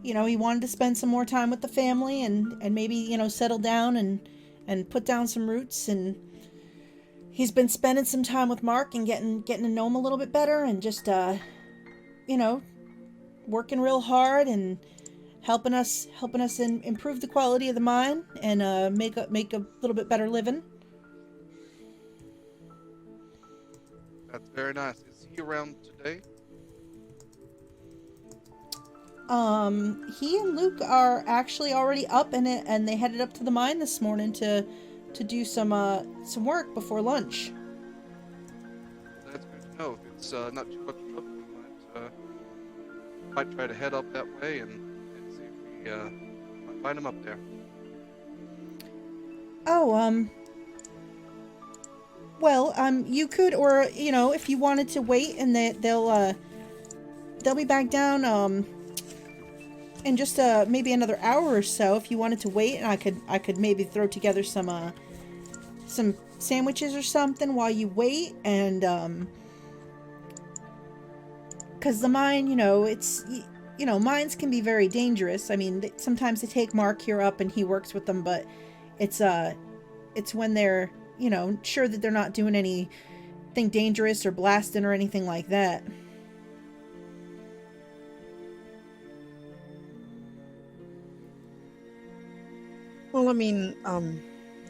he wanted to spend some more time with the family and maybe settle down and put down some roots, and he's been spending some time with Mark and getting to know him a little bit better, and just working real hard and helping us improve the quality of the mine and make a little bit better living. That's very nice. Is he around today? He and Luke are actually already up in it, and they headed up to the mine this morning to do some work before lunch. That's good to know. If it's not too much trouble, we might try to head up that way and see if we might find him up there. Oh, well, you could, or if you wanted to wait, and they'll be back down in just maybe another hour or so. If you wanted to wait, and I could maybe throw together some sandwiches or something while you wait, and because the mine, it's mines can be very dangerous. I mean, sometimes they take Mark here up and he works with them, but it's when they're sure that they're not doing anything dangerous or blasting or anything like that. Well, I mean,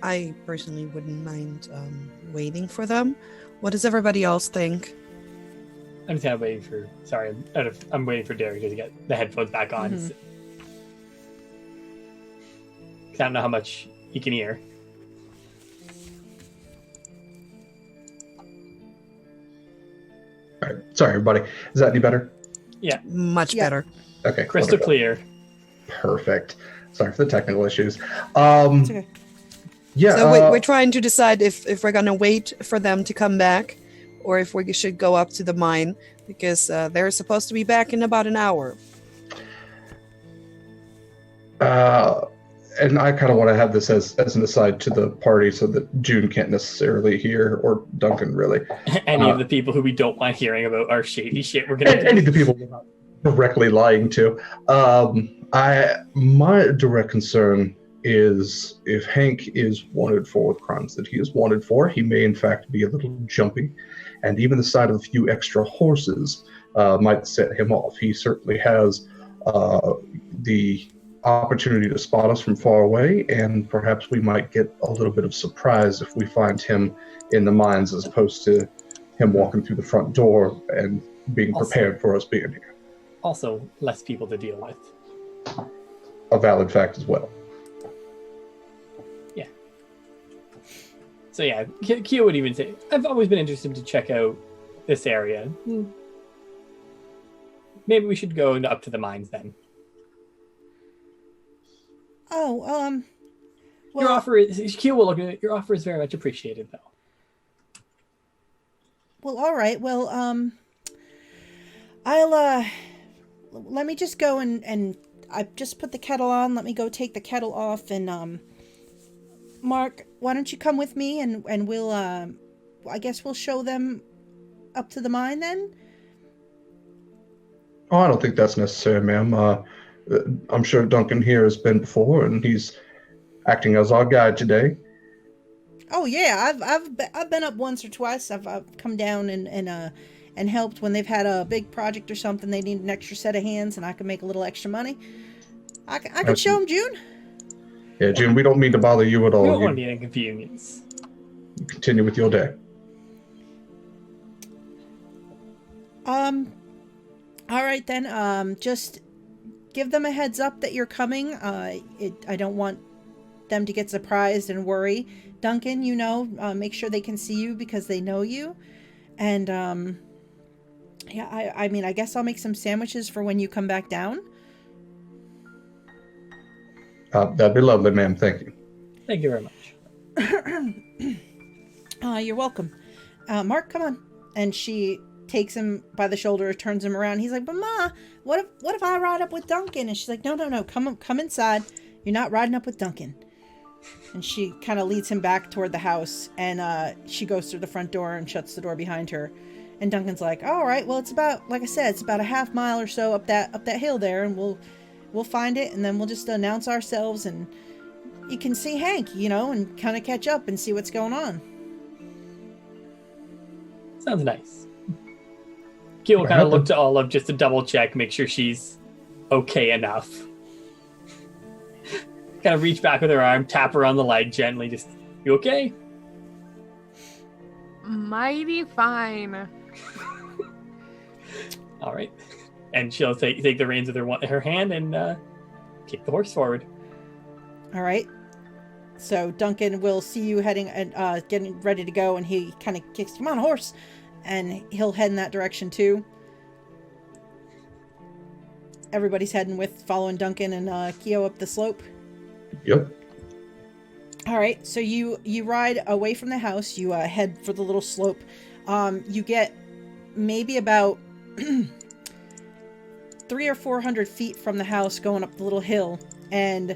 I personally wouldn't mind waiting for them. What does everybody else think? I'm just kind of waiting for. Sorry, I'm waiting for Derek to get the headphones back on. Mm-hmm. 'Cause I don't know how much he can hear. All right. Sorry, everybody. Is that any better? Yeah, Much better. Okay. crystal wonderful. clear. Perfect. Sorry for the technical issues. It's okay. Yeah. So we're trying to decide if we're going to wait for them to come back or if we should go up to the mine, because they're supposed to be back in about an hour. and I kind of want to have this as an aside to the party so that June can't necessarily hear, or Duncan really. Any of the people who we don't want hearing about our shady shit we're going to do. Any of the people we're not directly lying to. My direct concern is if Hank is wanted for the crimes that he is wanted for, he may in fact be a little jumpy, and even the sight of a few extra horses might set him off. He certainly has the opportunity to spot us from far away, and perhaps we might get a little bit of surprise if we find him in the mines as opposed to him walking through the front door and being prepared for us being here. Also, less people to deal with. A valid fact as well. Yeah. So yeah, Kiyo would even say, I've always been interested to check out this area. Maybe we should go up to the mines then. Oh, well, Your offer is, Kiyo will look at it, your offer is very much appreciated though. well, all right. Well, I'll, let me just go and I just put the kettle on. Let me go take the kettle off, and, Mark, why don't you come with me, and we'll, I guess we'll show them up to the mine then? Oh, I don't think that's necessary, ma'am. I'm sure Duncan here has been before, and he's acting as our guide today. Oh yeah, I've been up once or twice. I've come down and helped when they've had a big project or something. They need an extra set of hands, and I can make a little extra money. I can show them, June. Yeah, June, we don't mean to bother you at all. We don't want to be an inconvenience. You continue with your day. All right then. Just give them a heads up that you're coming. I don't want them to get surprised and worry. Duncan, make sure they can see you because they know you. And, yeah, I mean, I guess I'll make some sandwiches for when you come back down. That'd be lovely, ma'am. Thank you. Thank you very much. You're welcome. Mark, come on. And she takes him by the shoulder, turns him around. He's like, but Ma, what if I ride up with Duncan? And she's like, no, come inside. You're not riding up with Duncan. And she kind of leads him back toward the house, and she goes through the front door and shuts the door behind her. And Duncan's like, all right, well, it's about, like I said, it's about a half mile or so up that hill there, and we'll find it, and then we'll just announce ourselves, and you can see Hank, and kind of catch up and see what's going on. Sounds nice. Kiyo will kind of look to Olive just to double check, make sure she's okay enough. Kind of reach back with her arm, tap her on the leg gently, just, you okay? Mighty fine. All right. And she'll take the reins with her hand and kick the horse forward. All right. So Duncan will see you heading and getting ready to go, and he kind of kicks, come on, horse, and he'll head in that direction too. Everybody's following Duncan and Kiyo up the slope. Yep. All right, so you ride away from the house. You head for the little slope. You get maybe about 300 or 400 feet from the house going up the little hill, and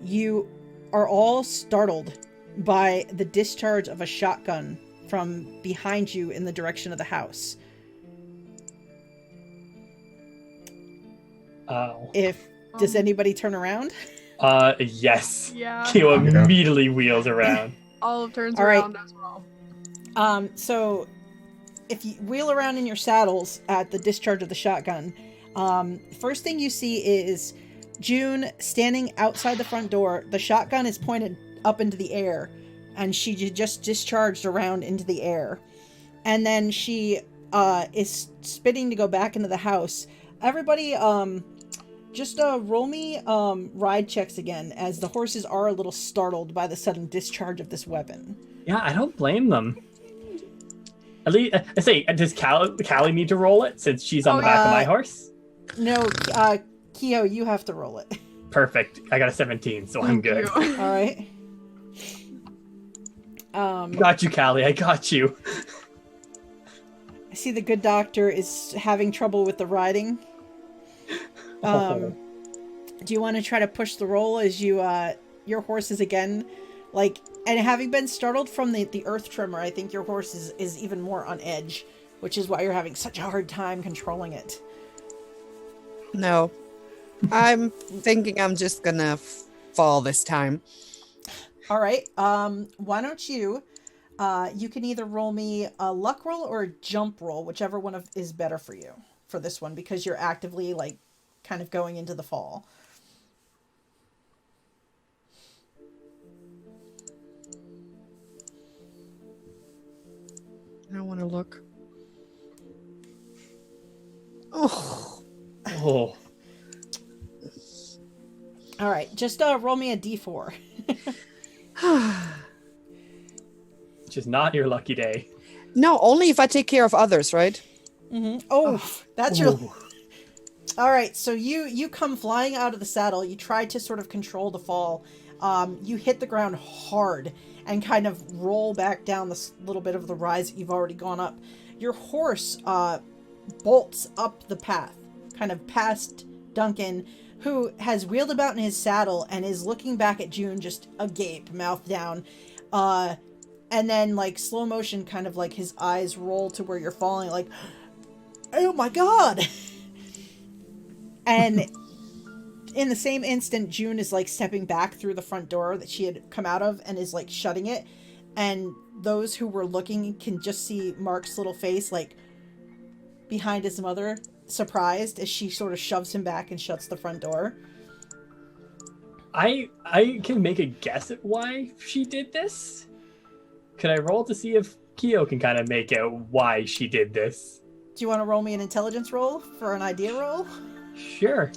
you are all startled by the discharge of a shotgun from behind you in the direction of the house. Oh. Does anybody turn around? Yes. Yeah. Kiyo immediately wheels around. Olive turns All right. around as well. So if you wheel around in your saddles at the discharge of the shotgun, first thing you see is June standing outside the front door. The shotgun is pointed up into the air, and she just discharged around into the air. And then she is spitting to go back into the house. Everybody, just roll me ride checks again, as the horses are a little startled by the sudden discharge of this weapon. Yeah, I don't blame them. At least, I say, does Callie need to roll it since she's on the back of my horse? No, Kiyo, you have to roll it. Perfect. I got a 17, so I'm good. All right. Got you, Callie. I got you. I see the good doctor is having trouble with the riding. Do you want to try to push the roll as you your horse is again, like, and having been startled from the earth tremor, I think your horse is even more on edge, which is why you're having such a hard time controlling it. No. I'm thinking I'm just gonna fall this time. All right. Why don't you can either roll me a luck roll or a jump roll, whichever one is better for you for this one, because you're actively, like, kind of going into the fall. I don't want to look. Oh. Oh, All right. Just roll me a d4. which is not your lucky day. No, only if I take care of others, right? Mm-hmm. Oh, that's your... Ooh. All right, so you come flying out of the saddle. You try to sort of control the fall. You hit the ground hard and kind of roll back down this little bit of the rise that you've already gone up. Your horse bolts up the path, kind of past Duncan, who has wheeled about in his saddle and is looking back at June, just agape, mouth down. And then, like, slow motion, kind of like his eyes roll to where you're falling, like, oh my god! And in the same instant, June is, like, stepping back through the front door that she had come out of and is, like, shutting it. And those who were looking can just see Mark's little face, like, behind his mother, surprised as she sort of shoves him back and shuts the front door. I can make a guess at why she did this. Could I roll to see if Kiyo can kind of make out why she did this? Do you want to roll me an intelligence roll for an idea roll? Sure.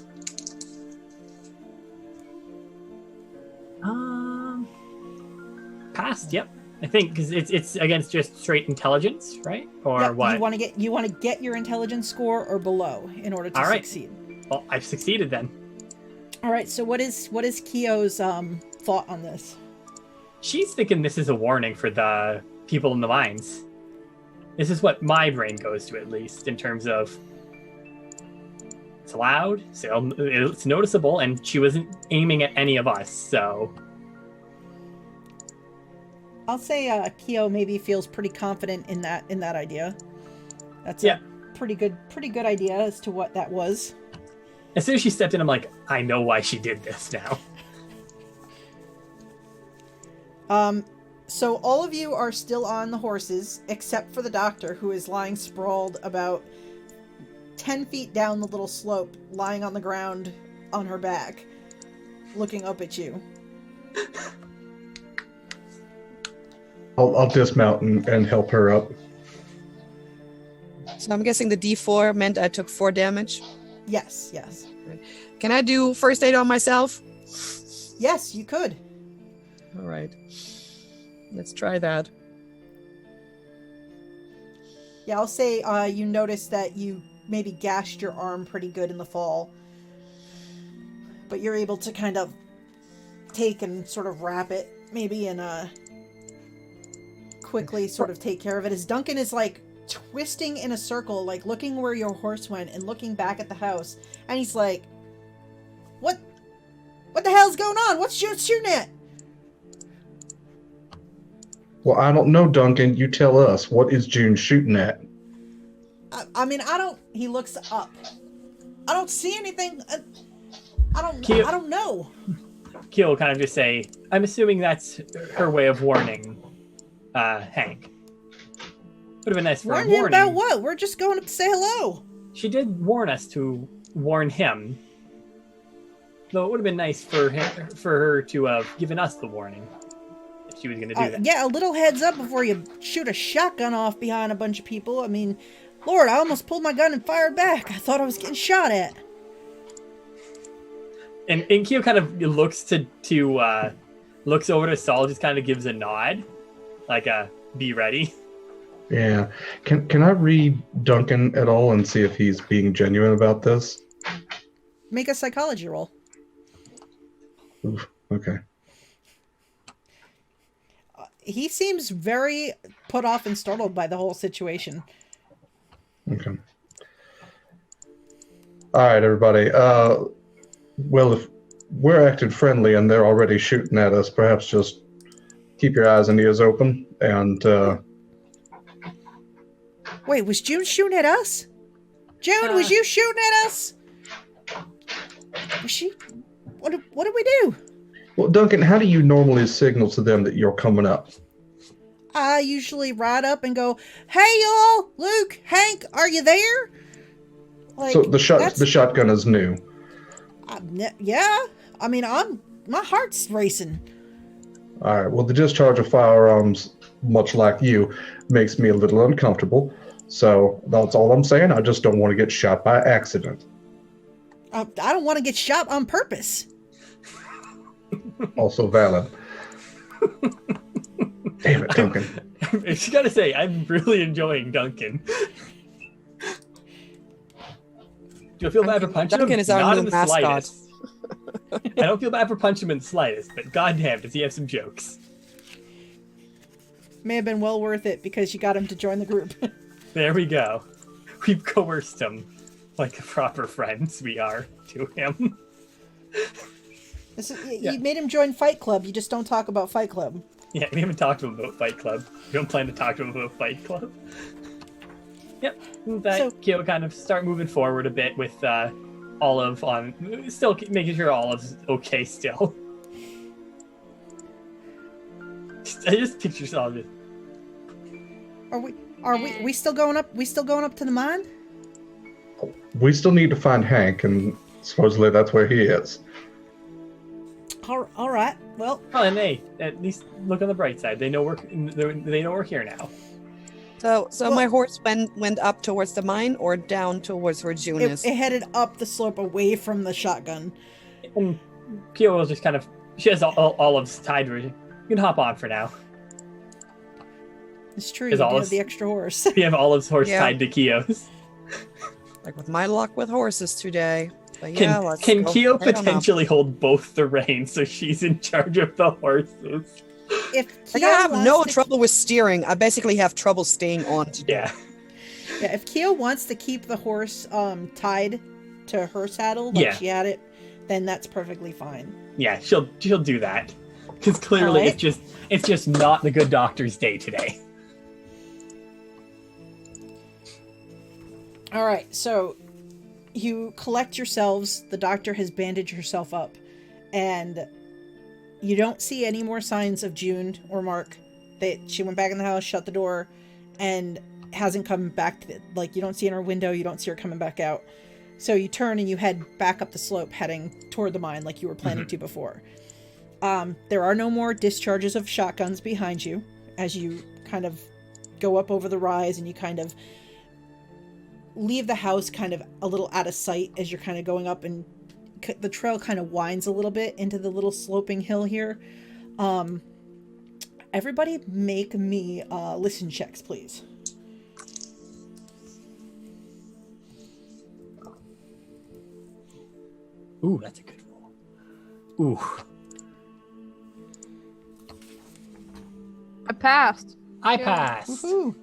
Passed. Yep. I think because it's against just straight intelligence, right? Or Yep, what? You want to get your intelligence score or below in order to succeed. Well, I've succeeded then. All right. So what is Kiyo's thought on this? She's thinking this is a warning for the people in the mines. This is what my brain goes to, at least, in terms of it's loud, so it's noticeable, and she wasn't aiming at any of us, so... I'll say Kiyo maybe feels pretty confident in that idea. That's a pretty good idea as to what that was. As soon as she stepped in, I'm like, I know why she did this now. So all of you are still on the horses, except for the doctor, who is lying sprawled about 10 feet down the little slope, lying on the ground on her back, looking up at you. I'll dismount and help her up. So I'm guessing the D4 meant I took 4 damage. Yes. Can I do first aid on myself? Yes, you could. All right. Let's try that. Yeah, I'll say you noticed that you maybe gashed your arm pretty good in the fall. But you're able to kind of take and sort of wrap it, maybe, and quickly sort of take care of it. As Duncan is, like, twisting in a circle, like, looking where your horse went and looking back at the house. And he's like, What the hell's going on? What's shooting at? Well, I don't know, Duncan. You tell us. What is June shooting at? I mean, he looks up. I don't see anything. I don't know. Kiyo will kind of just say, I'm assuming that's her way of warning Hank. Would have been nice for Warn a him warning. about what? We're just going up to say hello. She did warn us to warn him. Though it would have been nice for her to have given us the warning if she was going to do that. Yeah, a little heads up before you shoot a shotgun off behind a bunch of people. I mean, Lord, I almost pulled my gun and fired back. I thought I was getting shot at. And Kiyo kind of looks looks over to Sol, just kind of gives a nod, like be ready. Yeah. Can I read Duncan at all and see if he's being genuine about this? Make a psychology roll. Oof, okay. He seems very put off and startled by the whole situation. Okay. All right, everybody. Well, we're acting friendly and they're already shooting at us, perhaps just keep your eyes and ears open. And Wait, was June shooting at us? June, was you shooting at us? Was she? What did we do? well, Duncan, how do you normally signal to them that you're coming up? I usually ride up and go, "Hey, y'all, Luke, Hank, are you there?" Like, So the shotgun is new. Yeah. I mean, my heart's racing. All right. Well, the discharge of firearms, much like you, makes me a little uncomfortable. So that's all I'm saying. I just don't want to get shot by accident. I don't want to get shot on purpose. Also valid. Damn it, Duncan. I just gotta say, I'm really enjoying Duncan. Do you feel bad for punching Duncan him? is our Not new in the mascot. slightest. I don't feel bad for punching him in the slightest, but goddamn, does he have some jokes? May have been well worth it because you got him to join the group. There we go. We've coerced him like the proper friends we are to him. You made him join Fight Club. You just don't talk about Fight Club. Yeah, we haven't talked to him about Fight Club. We don't plan to talk to him about Fight Club. Yep. Kiyo kind of start moving forward a bit with Olive on, still making sure Olive's okay still. I just picture Olive. Are we still going up? We still going up to the mine? We still need to find Hank, and supposedly that's where he is. All right. Well. Oh, and hey, at least look on the bright side. They know we're here now. So my horse went up towards the mine or down towards where June is? It headed up the slope away from the shotgun. And Kiyo will just kind of, she has Olive's tied to her. You can hop on for now. It's true. You have the extra horse. We have Olive's horse tied to Kiyo's. Like with my luck with horses today. But yeah, can Kiyo potentially hold both the reins so she's in charge of the horses? If I have no trouble with steering. I basically have trouble staying on. Yeah. Yeah. If Kiyo wants to keep the horse tied to her saddle, like she had it, then that's perfectly fine. Yeah, she'll do that because clearly it's just not the good doctor's day today. All right, so you collect yourselves. The doctor has bandaged herself up, and you don't see any more signs of June or Mark. She went back in the house, shut the door, and hasn't come back. You don't see in her window. You don't see her coming back out. So you turn and you head back up the slope, heading toward the mine like you were planning to before. There are no more discharges of shotguns behind you as you kind of go up over the rise, and you kind of leave the house kind of a little out of sight as you're kind of going up, and the trail kind of winds a little bit into the little sloping hill here. Everybody make me listen checks, please. Ooh, that's a good roll. Ooh. I passed. I passed. Woohoo.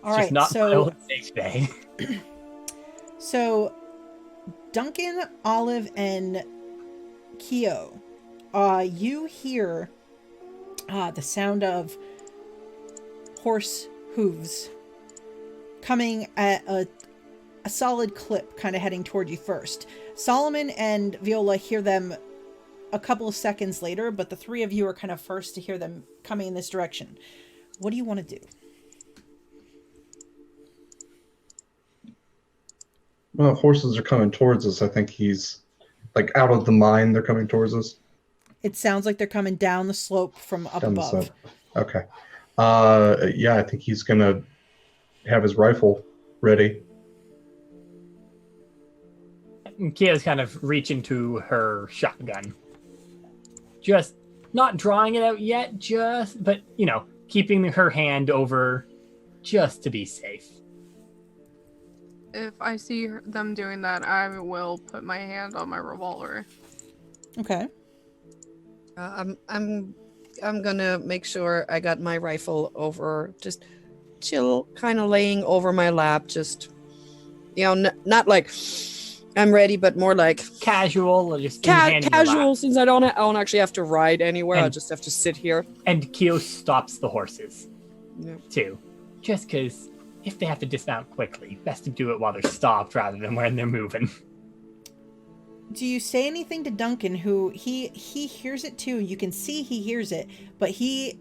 All It's right, just not so safe day. So Duncan, Olive, and Kiyo, you hear the sound of horse hooves coming at a solid clip, kind of heading toward you first. Solomon and Viola hear them a couple of seconds later, but the three of you are kind of first to hear them coming in this direction. What do you want to do? Well, horses are coming towards us. I think he's out of the mine. They're coming towards us. It sounds like they're coming down the slope from up above. Okay. Yeah, I think he's gonna have his rifle ready. Kia's kind of reaching to her shotgun. Just not drawing it out yet, but keeping her hand over just to be safe. If I see them doing that, I will put my hand on my revolver. Okay. I'm gonna make sure I got my rifle over, just chill, kind of laying over my lap, just not like I'm ready, but more like casual, or just in hand in your casual. lap. Since I don't actually have to ride anywhere, I And- just have to sit here. And Kiyo stops the horses, Yeah. too. Just because if they have to dismount quickly, best to do it while they're stopped rather than when they're moving. Do you say anything to Duncan, who he hears it too? You can see he hears it, but he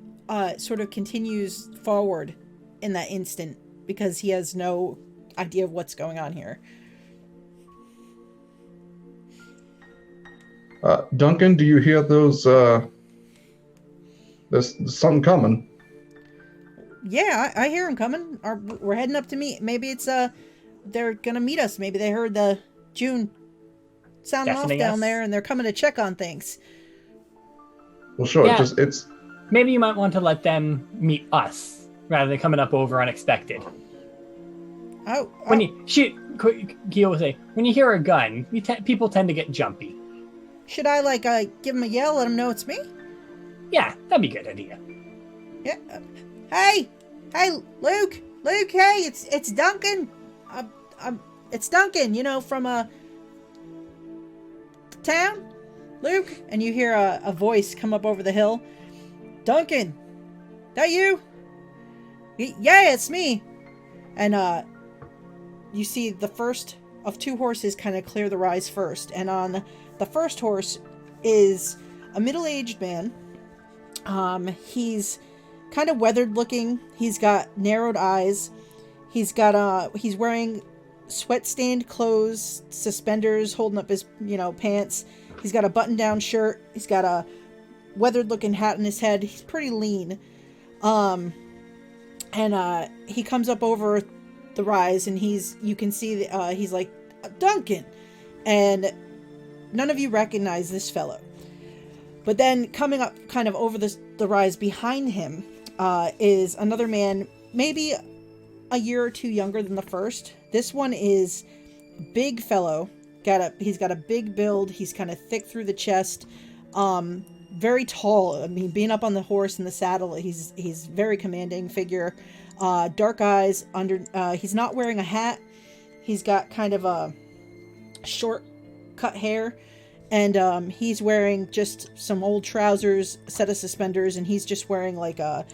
sort of continues forward in that instant because he has no idea of what's going on here. Duncan, do you hear those? There's something coming. Yeah, I hear him coming. We're heading up to meet. Maybe it's they're gonna meet us. Maybe they heard the June sounding Deafening off down us. there, and they're coming to check on things. Well, sure. Yeah. It's Maybe you might want to let them meet us rather than coming up over unexpected. Oh, When you shoot, Kiyo will say, when you hear a gun, people tend to get jumpy. should I give him a yell, let him know it's me? Yeah, that'd be a good idea. Yeah. Hey, Luke, hey, it's Duncan. It's Duncan. You know, from town, Luke. And you hear a voice come up over the hill. Duncan, that you? Yeah, it's me. And you see the first of two horses kind of clear the rise first, and on the first horse is a middle-aged man. He's kind of weathered looking. He's got narrowed eyes. He's wearing sweat-stained clothes, suspenders holding up his, pants. He's got a button-down shirt. He's got a weathered-looking hat on his head. He's pretty lean. And he comes up over the rise, and you can see he's like, Duncan, and none of you recognize this fellow. But then coming up kind of over the rise behind him is another man, maybe a year or two younger than the first. This one is big fellow. He's got a big build. He's kind of thick through the chest. Very tall. I mean, being up on the horse in the saddle, he's very commanding figure. Dark eyes. He's not wearing a hat. He's got kind of a short cut hair. And he's wearing just some old trousers, a set of suspenders, and he's just wearing like an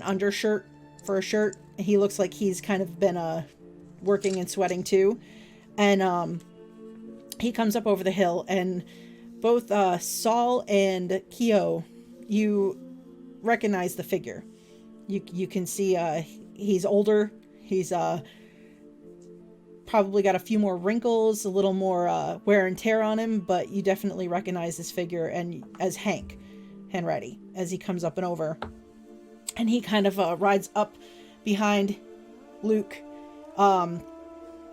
undershirt for a shirt. He looks like he's kind of been working and sweating too. And he comes up over the hill, and both Sol and Kiyo, you recognize the figure. You can see he's older. He's probably got a few more wrinkles, a little more wear and tear on him, but you definitely recognize this figure and as Hank Henready as he comes up and over. And he kind of rides up behind Luke,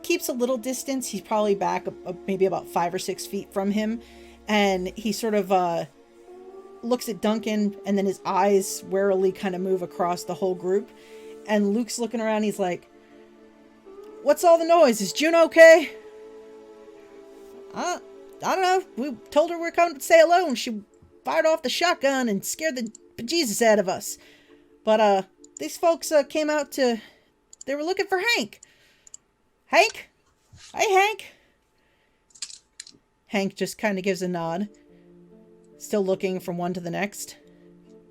keeps a little distance. He's probably back maybe about 5 or 6 feet from him, and he sort of looks at Duncan, and then his eyes warily kind of move across the whole group. And Luke's looking around. He's like, "What's all the noise? Is June okay?" I don't know. We told her we're coming to say hello, and she fired off the shotgun and scared the bejesus out of us. But these folks came out they were looking for Hank. Hank? Hey, Hank. Hank just kind of gives a nod, still looking from one to the next.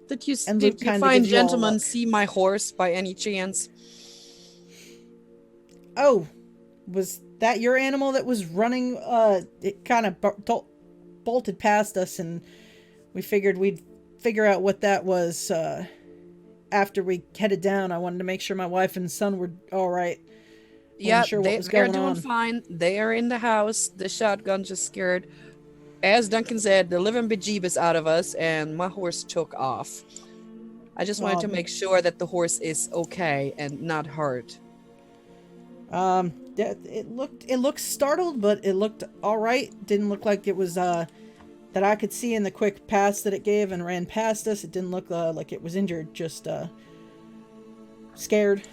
Did you And Luke kinda fine gives you all a gentlemen look. see my horse by any chance? Oh, was that your animal that was running? It kind of bolted past us, and we figured we'd figure out what that was after we headed down. I wanted to make sure my wife and son were all right. Yeah, sure what was they're going doing on. fine. They are in the house. The shotgun just scared, as Duncan said, the living bejeebus out of us, and my horse took off. I just wanted to Well- make sure that the horse is okay and not hurt. It looked startled, but it looked all right. Didn't look like it was that I could see in the quick pass that it gave and ran past us. It didn't look like it was injured, just scared.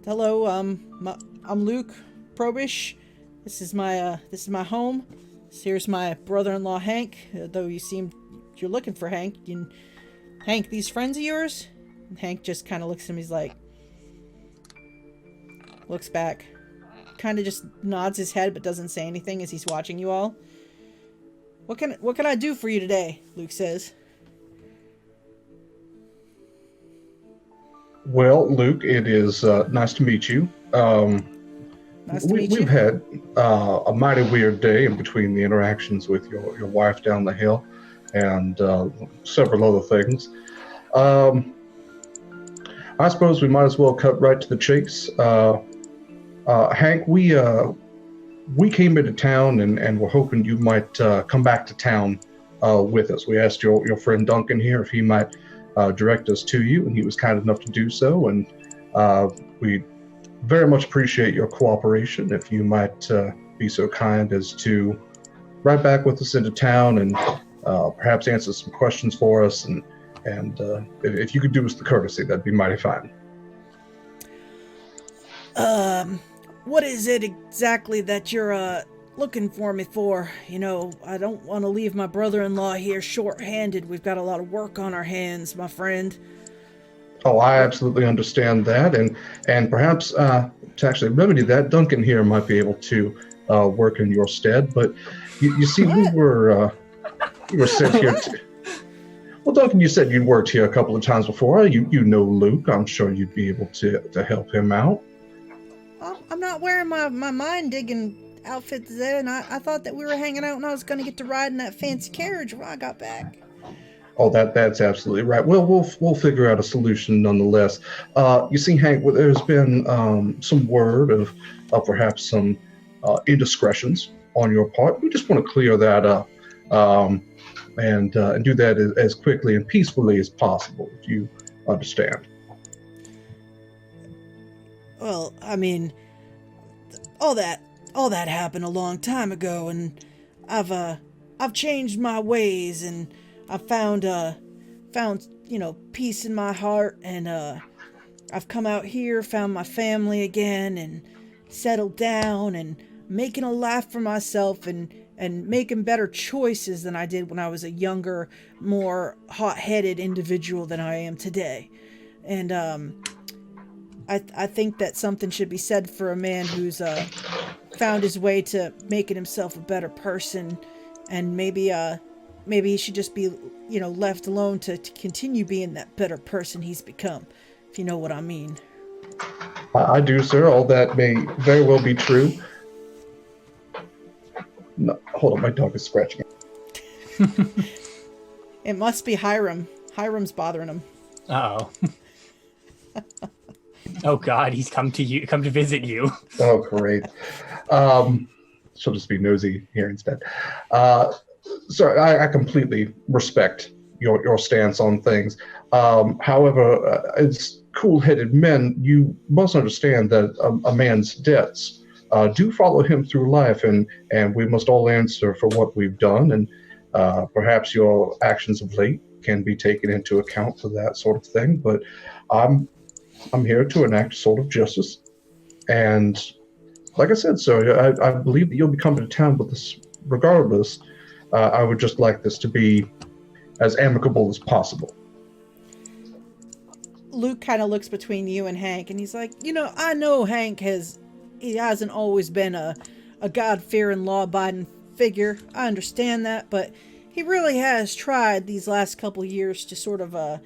Hello, I'm Luke Probish. This is my home. Here's my brother-in-law Hank. Though you're looking for Hank. Hank, these friends of yours? And Hank just kind of looks at him. He's like, looks back, kind of just nods his head but doesn't say anything as he's watching you all. What can I do for you today? Luke says. Well, Luke, it is nice to meet you. Nice to meet you. We've had a mighty weird day in between the interactions with your wife down the hill and several other things. I suppose we might as well cut right to the chase. Hank, we came into town and we're hoping you might come back to town with us. We asked your friend Duncan here if he might direct us to you, and he was kind enough to do so. And we very much appreciate your cooperation. If you might be so kind as to ride back with us into town and perhaps answer some questions for us, and if you could do us the courtesy, that'd be mighty fine. What is it exactly that you're looking for me for? You know, I don't want to leave my brother-in-law here short-handed. We've got a lot of work on our hands, my friend. Oh, I absolutely understand that, and perhaps to actually remedy that, Duncan here might be able to work in your stead. But you see, we were sent here. Well, Duncan, you said you'd worked here a couple of times before. You know Luke. I'm sure you'd be able to help him out. I'm not wearing my mind-digging outfit today, and I thought that we were hanging out and I was going to get to ride in that fancy carriage when I got back. Oh, that's absolutely right. Well, we'll figure out a solution nonetheless. You see, Hank, there's been some word of perhaps some indiscretions on your part. We just want to clear that up and do that as quickly and peacefully as possible, if you understand. Well, I mean, all that happened a long time ago, and I've changed my ways, and I found peace in my heart, and I've come out here, found my family again, and settled down, and making a life for myself, and making better choices than I did when I was a younger, more hot-headed individual than I am today. And I think that something should be said for a man who's found his way to making himself a better person, and maybe he should just be, left alone to continue being that better person he's become, if you know what I mean. I do, sir. All that may very well be true. No, hold on, my dog is scratching. It must be Hiram. Hiram's bothering him. Uh-oh. Oh God, he's come to visit you. Oh, great. She'll just be nosy here instead. So I completely respect your stance on things. However, as cool-headed men, you must understand that a man's debts do follow him through life, and we must all answer for what we've done, and perhaps your actions of late can be taken into account for that sort of thing. But I'm here to enact sort of justice, and like I said, sir, I believe that you'll be coming to town with us regardless. I would just like this to be as amicable as possible. Luke kind of looks between you and Hank, and he's like, I know Hank hasn't always been a God-fearing, law-abiding figure. I understand that, but he really has tried these last couple years to sort of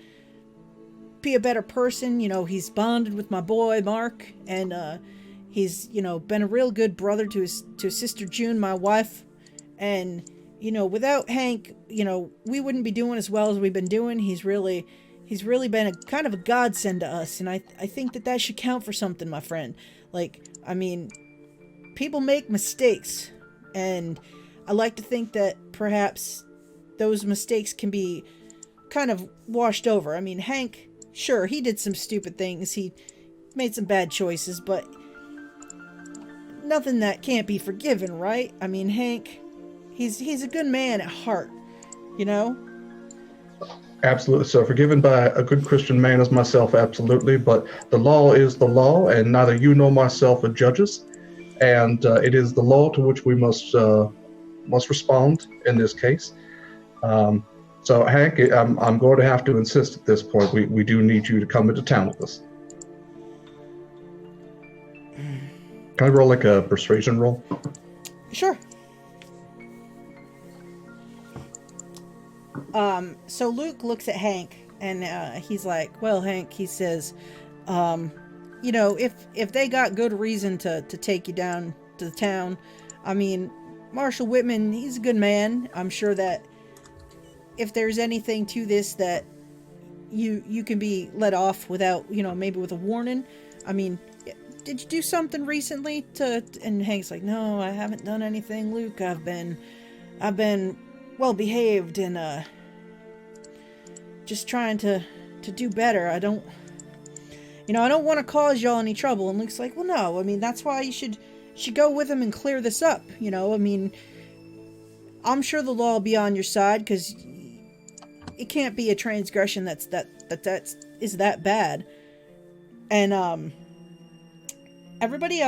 be a better person. He's bonded with my boy Mark, and he's been a real good brother to his sister June, my wife. And without Hank, we wouldn't be doing as well as we've been doing. He's really been a kind of a godsend to us, and I think that should count for something, my friend. People make mistakes, and I like to think that perhaps those mistakes can be kind of washed over. Hank, sure, he did some stupid things. He made some bad choices, but nothing that can't be forgiven, right? Hank, he's a good man at heart, Absolutely, so forgiven by a good Christian man as myself, absolutely. But the law is the law, and neither you nor myself are judges, and it is the law to which we must respond in this case. So, Hank, I'm going to have to insist at this point. We do need you to come into town with us. Can I roll like a persuasion roll? Sure. So Luke looks at Hank, and he's like, well, Hank, he says, you know, if they got good reason to take you down to the town, I mean, Marshal Whitman, he's a good man. I'm sure that if there's anything to this that you can be let off without, you know, maybe with a warning. I mean, did you do something recently and Hank's like, no, I haven't done anything, Luke. I've been well behaved and just trying to do better. I don't want to cause y'all any trouble. And Luke's like, well, no, I mean, that's why you should go with him and clear this up. You know, I mean, I'm sure the law will be on your side, because it can't be a transgression that's that bad. And everybody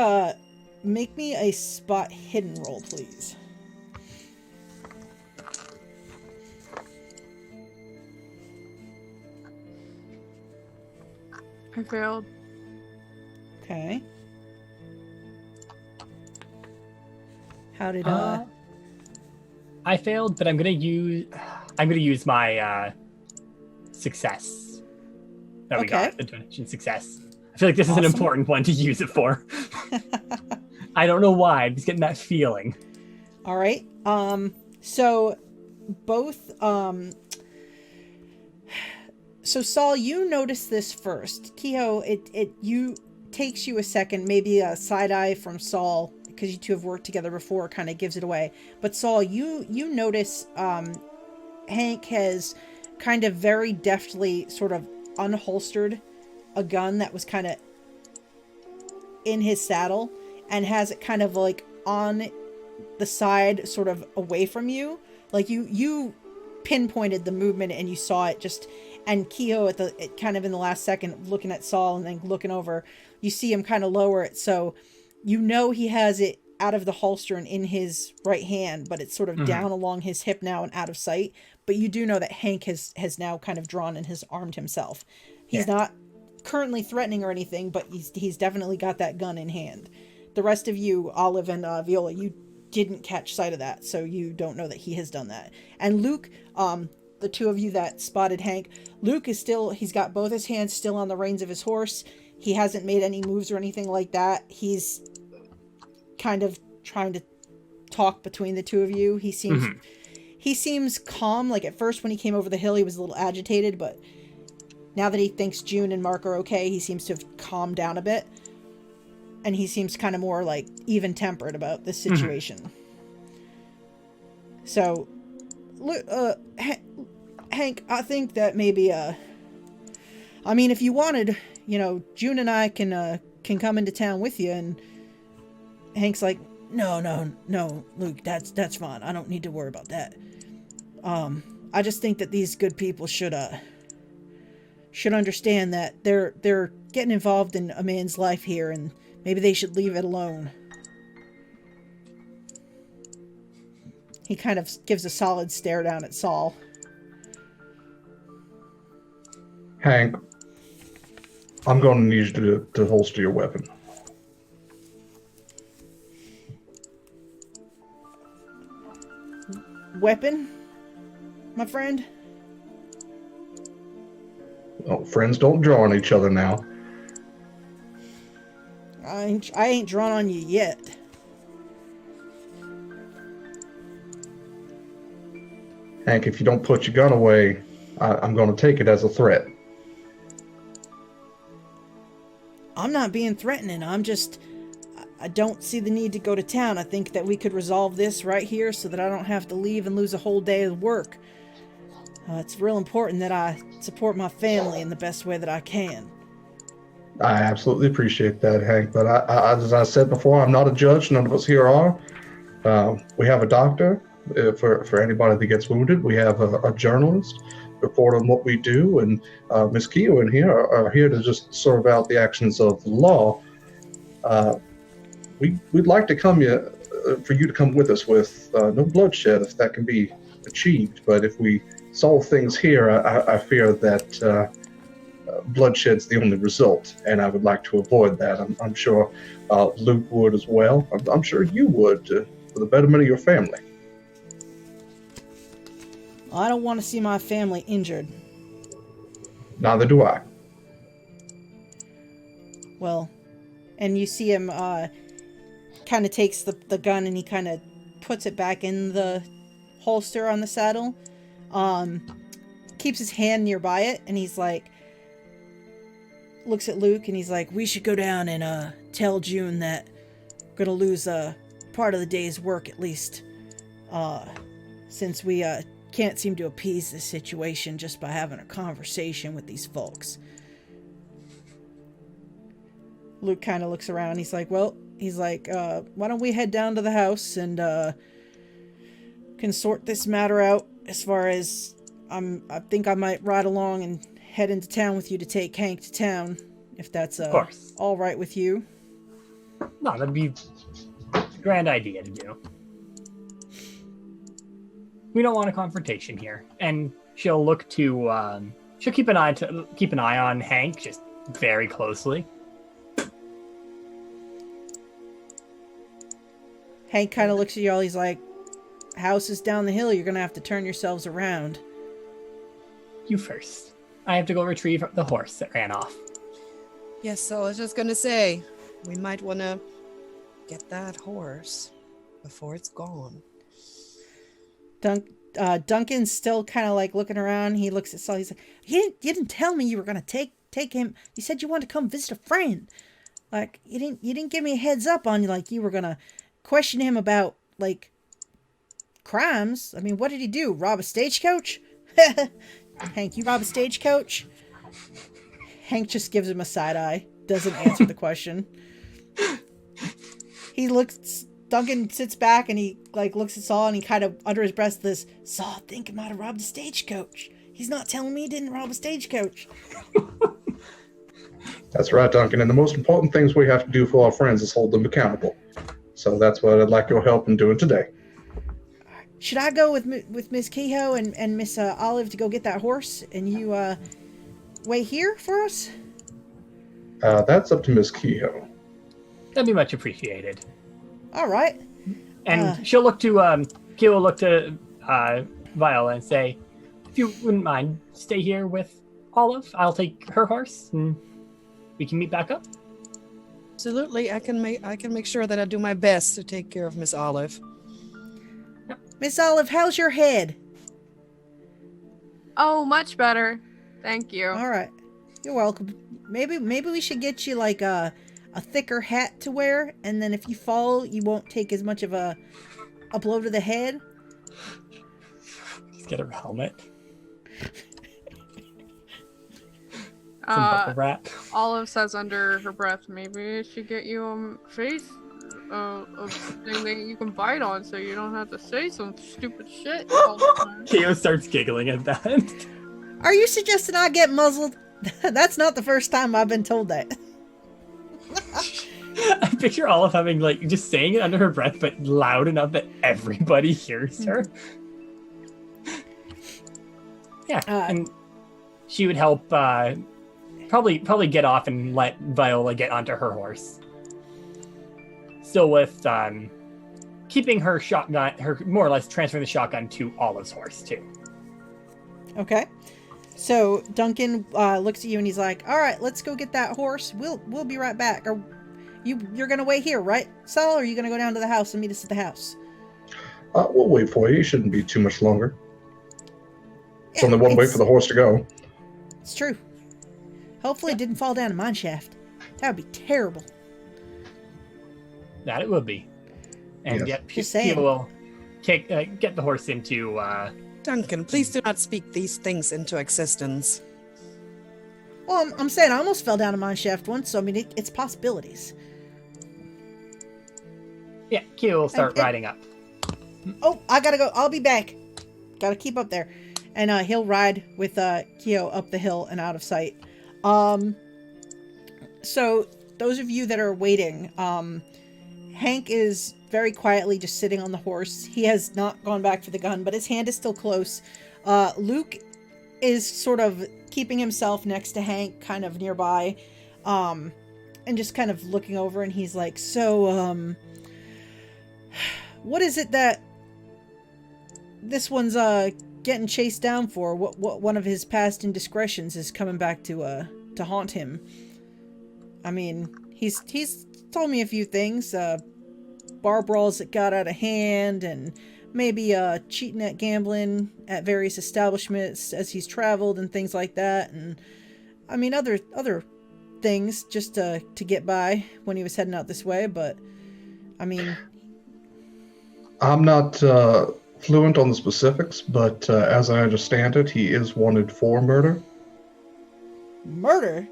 make me a spot hidden roll, please. I failed. Okay. How did I failed, but I'm gonna use my success that we got, the donation success. I feel like this is an important one to use it for. I don't know why. I'm just getting that feeling. All right. So both so Sol, you notice this first. Kiyo, it takes you a second, maybe a side eye from Sol, because you two have worked together before, kind of gives it away. But Sol, you notice Hank has kind of very deftly sort of unholstered a gun that was kind of in his saddle and has it kind of like on the side, sort of away from you. Like you pinpointed the movement and you saw it just. And Kiyo kind of in the last second, looking at Sol and then looking over, you see him kind of lower it. So you know he has it out of the holster and in his right hand, but it's sort of down along his hip now and out of sight. But you do know that Hank has now kind of drawn and has armed himself. He's not currently threatening or anything, but he's definitely got that gun in hand. The rest of you, Olive and Viola, you didn't catch sight of that, so you don't know that he has done that. And Luke, the two of you that spotted Hank, Luke is still, he's got both his hands still on the reins of his horse. He hasn't made any moves or anything like that. He's kind of trying to talk between the two of you. He seems calm. Like at first when he came over the hill, he was a little agitated, but now that he thinks June and Mark are okay, he seems to have calmed down a bit. And he seems kind of more like even-tempered about this situation. So, Hank, I think that maybe, I mean, if you wanted, you know, June and I can come into town with you. And Hank's like, no, Luke, that's fine. I don't need to worry about that. I just think that these good people should understand that they're getting involved in a man's life here, and maybe they should leave it alone. He kind of gives a solid stare down at Sol. Hank, I'm going to need you to holster your weapon. Weapon, my friend? Oh, friends don't draw on each other now. I ain't drawn on you yet. Hank, if you don't put your gun away, I'm going to take it as a threat. I'm not being threatening. I don't see the need to go to town. I think that we could resolve this right here so that I don't have to leave and lose a whole day of work. It's real important that I support my family in the best way that I can. I absolutely appreciate that, Hank. But as I said before, I'm not a judge. None of us here are. We have a doctor for anybody that gets wounded. We have a journalist report on what we do. And Miss Kiyo and here are here to just serve out the actions of the law. We'd like to for you to come with us with no bloodshed, if that can be achieved. But if we solve things here, I fear that Bloodshed's the only result, and I would like to avoid that. I'm sure Luke would as well. I'm sure you would, for the betterment of your family. I don't want to see my family injured. Neither do I. Well, and you see him kind of takes the gun and he kind of puts it back in the holster on the saddle. Keeps his hand nearby it, and he's like, looks at Luke and he's like, we should go down and tell June that we're gonna lose part of the day's work at least, since we can't seem to appease this situation just by having a conversation with these folks. Luke kind of looks around. He's like, why don't we head down to the house and can sort this matter out. As far as I think I might ride along and head into town with you to take Hank to town, if that's of course. all right with you. No, that'd be a grand idea to do. We don't want a confrontation here, and she'll look to she'll keep an eye on Hank just very closely. Hank kind of looks at y'all. He's like, house is down the hill. You're gonna have to turn yourselves around. You first. I have to go retrieve the horse that ran off. Yes, so I was just gonna say, we might want to get that horse before it's gone. Duncan's still kind of like looking around. He looks at Sol. He's like, you didn't tell me you were gonna take him. You said you wanted to come visit a friend. Like, you didn't give me a heads up on like you were gonna question him about like crimes. I mean, what did he do? Rob a stagecoach? Hank, you rob a stagecoach? Hank just gives him a side eye. Doesn't answer the question. Duncan sits back and he like looks at Saul and he kind of under his breath this, Saul, I think he might have robbed a stagecoach. He's not telling me he didn't rob a stagecoach. That's right, Duncan. And the most important things we have to do for our friends is hold them accountable. So that's what I'd like your help in doing today. Should I go with Miss Kehoe and Miss Olive to go get that horse, and you wait here for us? That's up to Miss Kehoe. That'd be much appreciated. All right. And she'll look to Kehoe will look to Viola and say, if you wouldn't mind, stay here with Olive. I'll take her horse and we can meet back up. Absolutely, I can make sure that I do my best to take care of Miss Olive. Miss Olive, how's your head? Oh, much better. Thank you. All right. You're welcome. Maybe we should get you like a thicker hat to wear, and then if you fall, you won't take as much of a blow to the head. Let's get her helmet. Some bubble wrap. Olive says under her breath, maybe I should get you a face of thing that you can bite on so you don't have to say some stupid shit all the time. Kehoe starts giggling at that. Are you suggesting I get muzzled? That's not the first time I've been told that. I picture Olive having like just saying it under her breath, but loud enough that everybody hears her. Yeah, and she would help probably get off and let Viola get onto her horse. Still with keeping her shotgun, her more or less transferring the shotgun to Olive's horse too. Okay. So Duncan looks at you and he's like, "All right, let's go get that horse. We'll be right back. Or you're gonna wait here, right, Sol? Or are you gonna go down to the house and meet us at the house?" We'll wait for you. It shouldn't be too much longer. It's only one way for the horse to go. It's true. Hopefully it didn't fall down a mine shaft. That would be terrible. That it would be. And Yes. yet, Just saying. people will get the horse into. Duncan, please do not speak these things into existence. Well, I'm saying I almost fell down a mine shaft once, so I mean it's possibilities. Yeah, Kiyo will start riding up. Oh, I gotta go. I'll be back. Gotta keep up there. And he'll ride with Kiyo up the hill and out of sight. So those of you that are waiting, Hank is very quietly just sitting on the horse. He has not gone back for the gun, but his hand is still close. Luke is sort of keeping himself next to Hank, kind of nearby, and just kind of looking over, and he's like, so, what is it that this one's, getting chased down for? What one of his past indiscretions is coming back to haunt him? I mean, he's told me a few things, bar brawls that got out of hand, and maybe cheating at gambling at various establishments as he's traveled and things like that, and I mean other things just to get by when he was heading out this way. But I mean, I'm not fluent on the specifics, but as I understand it, he is wanted for murder. murder?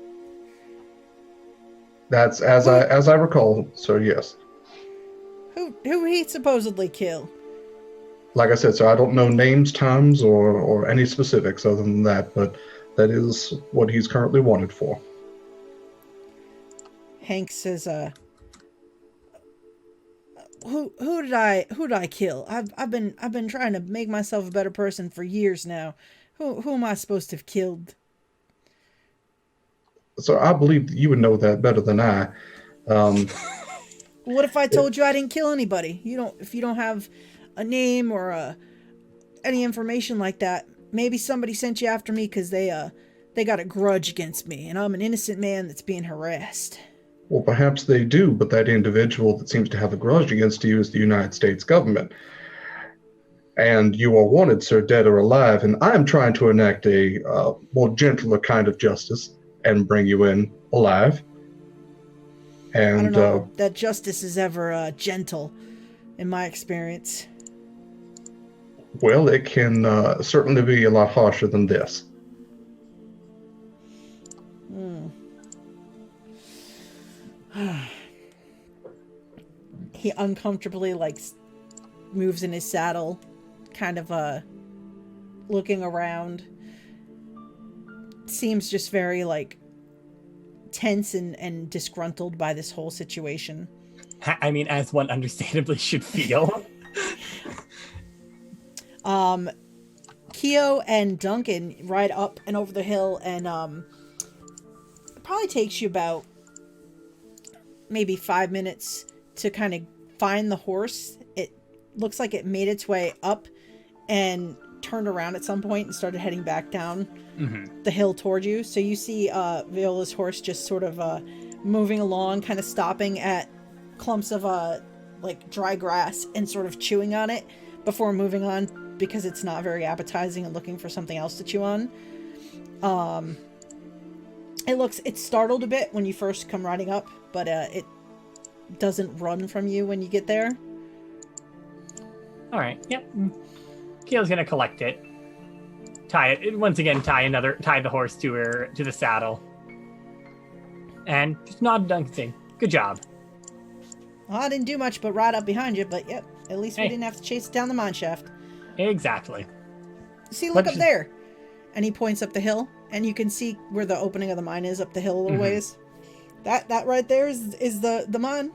That's as I recall. So yes. Who he supposedly killed? Like I said, so I don't know names, times, or any specifics other than that, but that is what he's currently wanted for. Hank says, who did I kill? I've been trying to make myself a better person for years now. Who am I supposed to have killed? So I believe that you would know that better than I. What if I told you I didn't kill anybody? If you don't have a name or any information like that, maybe somebody sent you after me because they got a grudge against me, and I'm an innocent man that's being harassed. Well, perhaps they do, but that individual that seems to have a grudge against you is the United States government. And you are wanted, sir, dead or alive, and I'm trying to enact a more gentler kind of justice and bring you in alive. And I don't know that justice is ever gentle, in my experience. Well, it can certainly be a lot harsher than this. He uncomfortably moves in his saddle, kind of looking around. Seems just very tense and disgruntled by this whole situation. I mean, as one understandably should feel. Kiyo and Duncan ride up and over the hill, and it probably takes you about maybe 5 minutes to kind of find the horse. It looks like it made its way up and turned around at some point and started heading back down the hill toward you. So you see Viola's horse just sort of moving along, kind of stopping at clumps of dry grass and sort of chewing on it before moving on, because it's not very appetizing and looking for something else to chew on. It's startled a bit when you first come riding up, but it doesn't run from you when you get there. All right. Yep. Kiyo's gonna collect it, tie it once again, tie the horse to the saddle, and just nod Duncan, saying, "Good job." Well, I didn't do much but ride up behind you, but yep, at least we didn't have to chase it down the mine shaft. Exactly. See, look up there. And he points up the hill, and you can see where the opening of the mine is up the hill a little ways. That right there is the mine.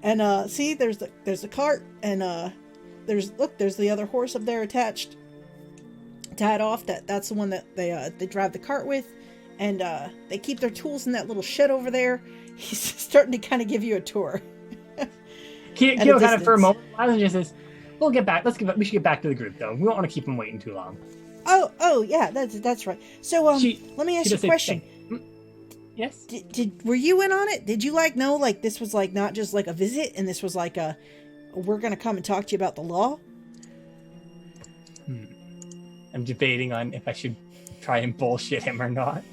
And see, there's the cart, and there's the other horse up there attached, tied off. That's the one that they drive the cart with, and they keep their tools in that little shed over there. He's starting to kind of give you a tour. Kiyo kind of for a moment just says, "We'll get back. We should get back to the group, though. We don't want to keep them waiting too long." Oh yeah, that's right. So let me ask you a question. Yes. Were you in on it? Did you know this was not just a visit, and this was we're gonna come and talk to you about the law? I'm debating on if I should try and bullshit him or not.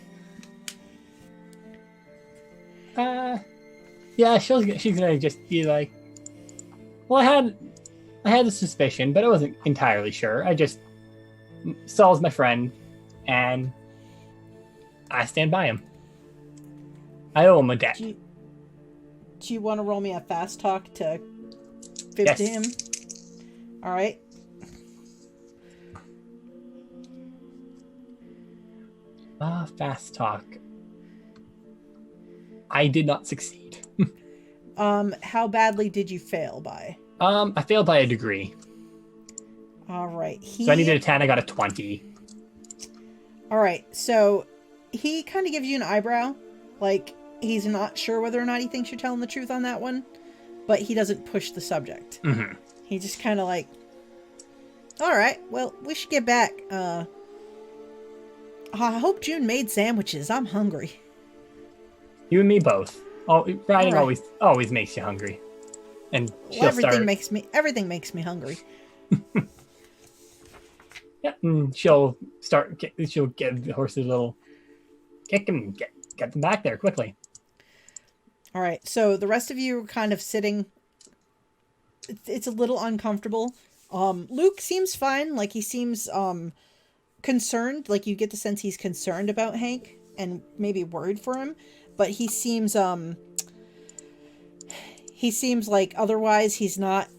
Yeah, she's gonna just be like, "Well, I had a suspicion, but I wasn't entirely sure. Sol's my friend, and I stand by him. I owe him a debt." Do you want to roll me a fast talk to fib to him? All right. Fast talk. I did not succeed. How badly did you fail by? I failed by a degree. All right. So I needed a 10, I got a 20. All right, so he kind of gives you an eyebrow, like he's not sure whether or not he thinks you're telling the truth on that one, but he doesn't push the subject. Mm-hmm. He just kind of like, all right, well, we should get back. I hope June made sandwiches. I'm hungry. You and me both. Riding All right. always makes you hungry, and Well, everything makes me hungry. Yeah, and she'll get the horses a little kick and get them back there quickly. All right, so the rest of you are kind of sitting. It's a little uncomfortable. Luke seems fine. Like he seems concerned. Like you get the sense he's concerned about Hank and maybe worried for him. But he seems like otherwise he's not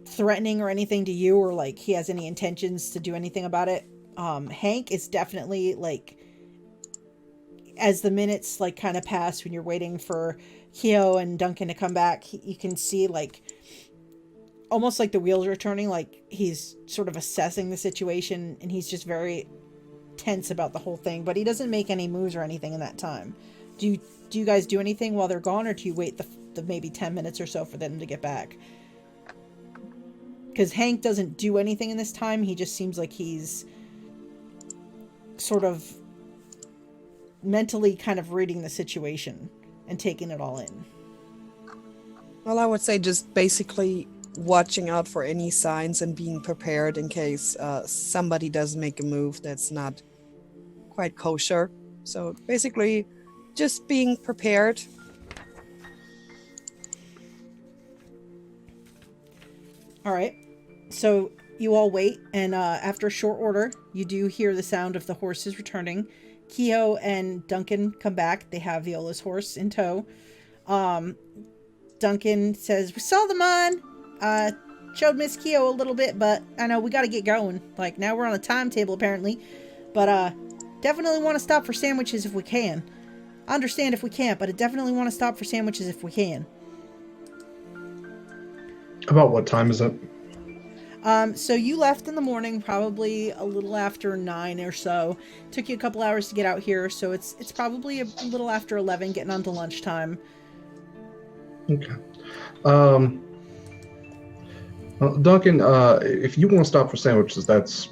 threatening or anything to you, or like he has any intentions to do anything about it. Hank is definitely like, as the minutes like kind of pass when you're waiting for Kiyo and Duncan to come back, you can see like almost like the wheels are turning, like he's sort of assessing the situation, and he's just very tense about the whole thing, but he doesn't make any moves or anything in that time. Do you guys do anything while they're gone, or do you wait the maybe 10 minutes or so for them to get back? Because Hank doesn't do anything in this time. He just seems like he's sort of mentally kind of reading the situation and taking it all in. Well, I would say just basically watching out for any signs and being prepared in case somebody does make a move that's not quite kosher. So basically just being prepared. All right. So you all wait, and after a short order, you do hear the sound of the horses returning. Kiyo and Duncan come back. They have Viola's horse in tow. Duncan says, "We saw them on. Showed Miss Kiyo a little bit, but I know we got to get going. Like, now we're on a timetable, apparently. But definitely want to stop for sandwiches if we can. I understand if we can't, but I definitely want to stop for sandwiches if we can." About what time is it? So you left in the morning, probably a little after 9 or so. Took you a couple hours to get out here, so it's probably a little after 11, getting on to lunchtime. Okay. Well, Duncan, if you want to stop for sandwiches, that's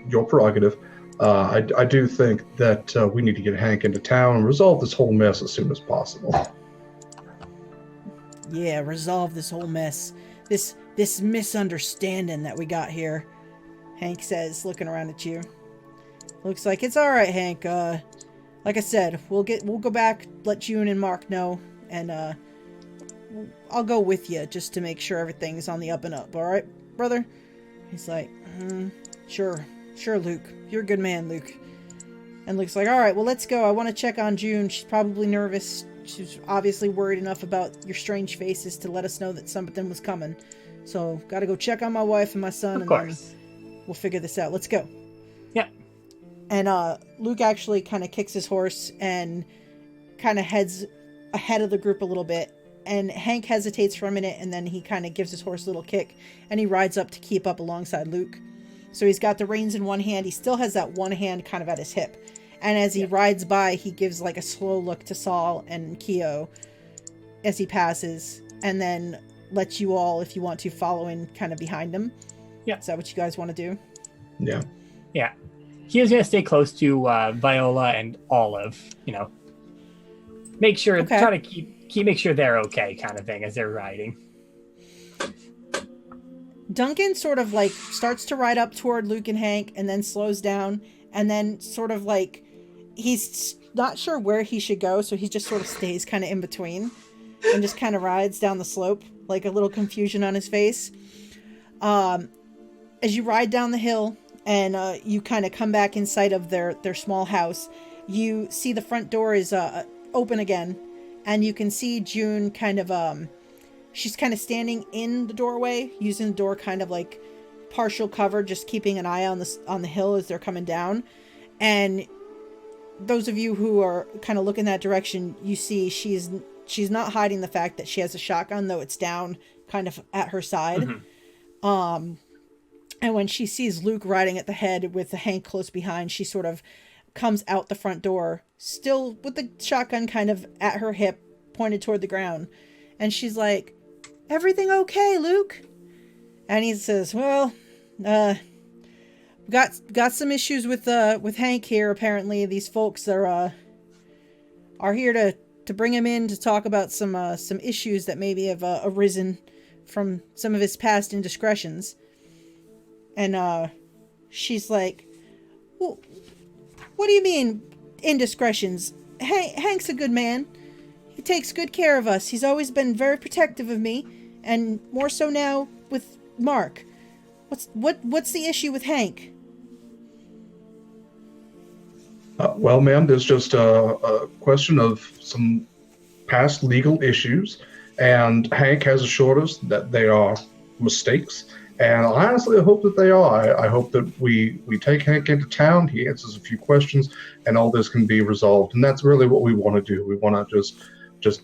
your prerogative. I do think that we need to get Hank into town and resolve this whole mess as soon as possible. Yeah, resolve this whole mess. This misunderstanding that we got here, Hank says, looking around at you. Looks like it's all right, Hank. Like I said, we'll go back, let June and Mark know, and I'll go with you just to make sure everything's on the up and up. All right, brother? He's like, sure, Luke. You're a good man, Luke. And Luke's like, all right, well, let's go. I want to check on June. She's probably nervous. She's obviously worried enough about your strange faces to let us know that something was coming. So, gotta go check on my wife and my son, Of course. Then we'll figure this out. Let's go. Yeah. And Luke actually kind of kicks his horse and kind of heads ahead of the group a little bit. And Hank hesitates for a minute, and then he kind of gives his horse a little kick, and he rides up to keep up alongside Luke. So he's got the reins in one hand. He still has that one hand kind of at his hip. And as he rides by, he gives like a slow look to Sol and Kiyo as he passes, and then lets you all, if you want to, follow in kind of behind him. Yeah. Is that what you guys want to do? Yeah. Yeah. He is going to stay close to Viola and Olive, make sure, Okay. try to make sure they're okay kind of thing as they're riding. Duncan sort of like starts to ride up toward Luke and Hank, and then slows down, and then sort of like he's not sure where he should go, so he just sort of stays kind of in between and just kind of rides down the slope, like a little confusion on his face. As you ride down the hill and you kind of come back in sight of their small house, you see the front door is open again, and you can see June kind of she's kind of standing in the doorway, using the door kind of like partial cover, just keeping an eye on the hill as they're coming down. And those of you who are kind of looking that direction, you see she's not hiding the fact that she has a shotgun, though it's down kind of at her side. Mm-hmm. And when she sees Luke riding at the head with Hank close behind, she sort of comes out the front door, still with the shotgun kind of at her hip, pointed toward the ground. And she's like, "Everything okay, Luke?" And he says, "Well, got some issues with Hank here. Apparently, these folks are here to bring him in to talk about some issues that maybe have arisen from some of his past indiscretions." And she's like, "Well, what do you mean indiscretions? Hank's a good man. He takes good care of us. He's always been very protective of me, and more so now with Mark. What's the issue with Hank?" Well, ma'am, there's just a question of some past legal issues, and Hank has assured us that they are mistakes. And honestly, I hope that they are. I hope that we take Hank into town, he answers a few questions, and all this can be resolved. And that's really what we want to do. We want to just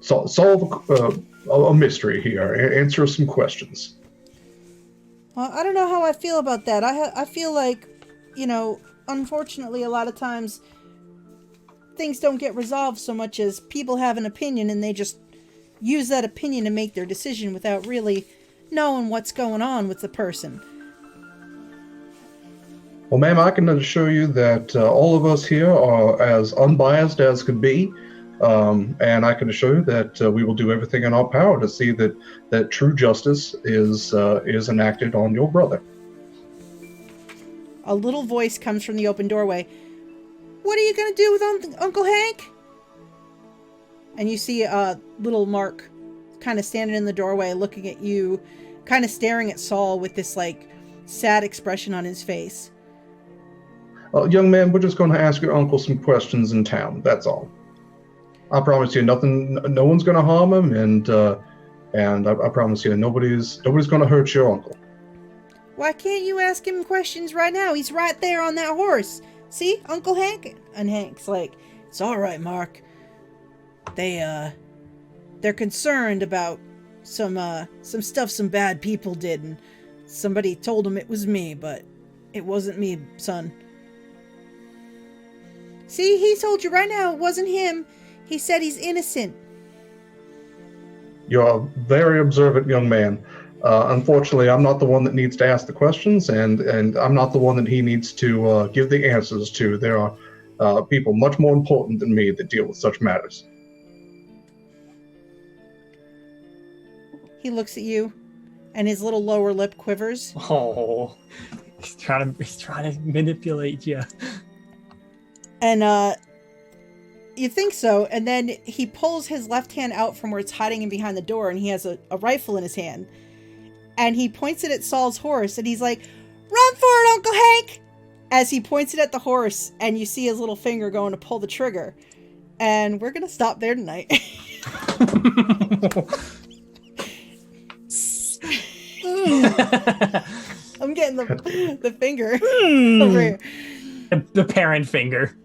solve a mystery here, answer some questions. Well, I don't know how I feel about that. I feel like, unfortunately, a lot of times things don't get resolved so much as people have an opinion and they just use that opinion to make their decision without really knowing what's going on with the person. Well, ma'am, I can assure you that all of us here are as unbiased as could be, and I can assure you that we will do everything in our power to see that true justice is enacted on your brother. A little voice comes from the open doorway. "What are you going to do with Uncle Hank?" And you see little Mark kind of standing in the doorway looking at you, kind of staring at Sol with this sad expression on his face. Young man, we're just going to ask your uncle some questions in town, that's all. I promise you no one's going to harm him, and I promise you nobody's going to hurt your uncle. Why can't you ask him questions right now? He's right there on that horse. See, Uncle Hank? And Hank's like, "It's all right, Mark. They're concerned about some stuff some bad people did, and somebody told them it was me, but it wasn't me, son. See, he told you right now it wasn't him. He said he's innocent." You're a very observant young man. Unfortunately, I'm not the one that needs to ask the questions, and I'm not the one that he needs to give the answers to. There are people much more important than me that deal with such matters. He looks at you, and his little lower lip quivers. Oh, he's trying to manipulate you. And you think so, and then he pulls his left hand out from where it's hiding in behind the door, and he has a rifle in his hand. And he points it at Sol's horse, and he's like, "Run for it, Uncle Hank!" As he points it at the horse, and you see his little finger going to pull the trigger. And we're going to stop there tonight. I'm getting the finger over here. The parent finger.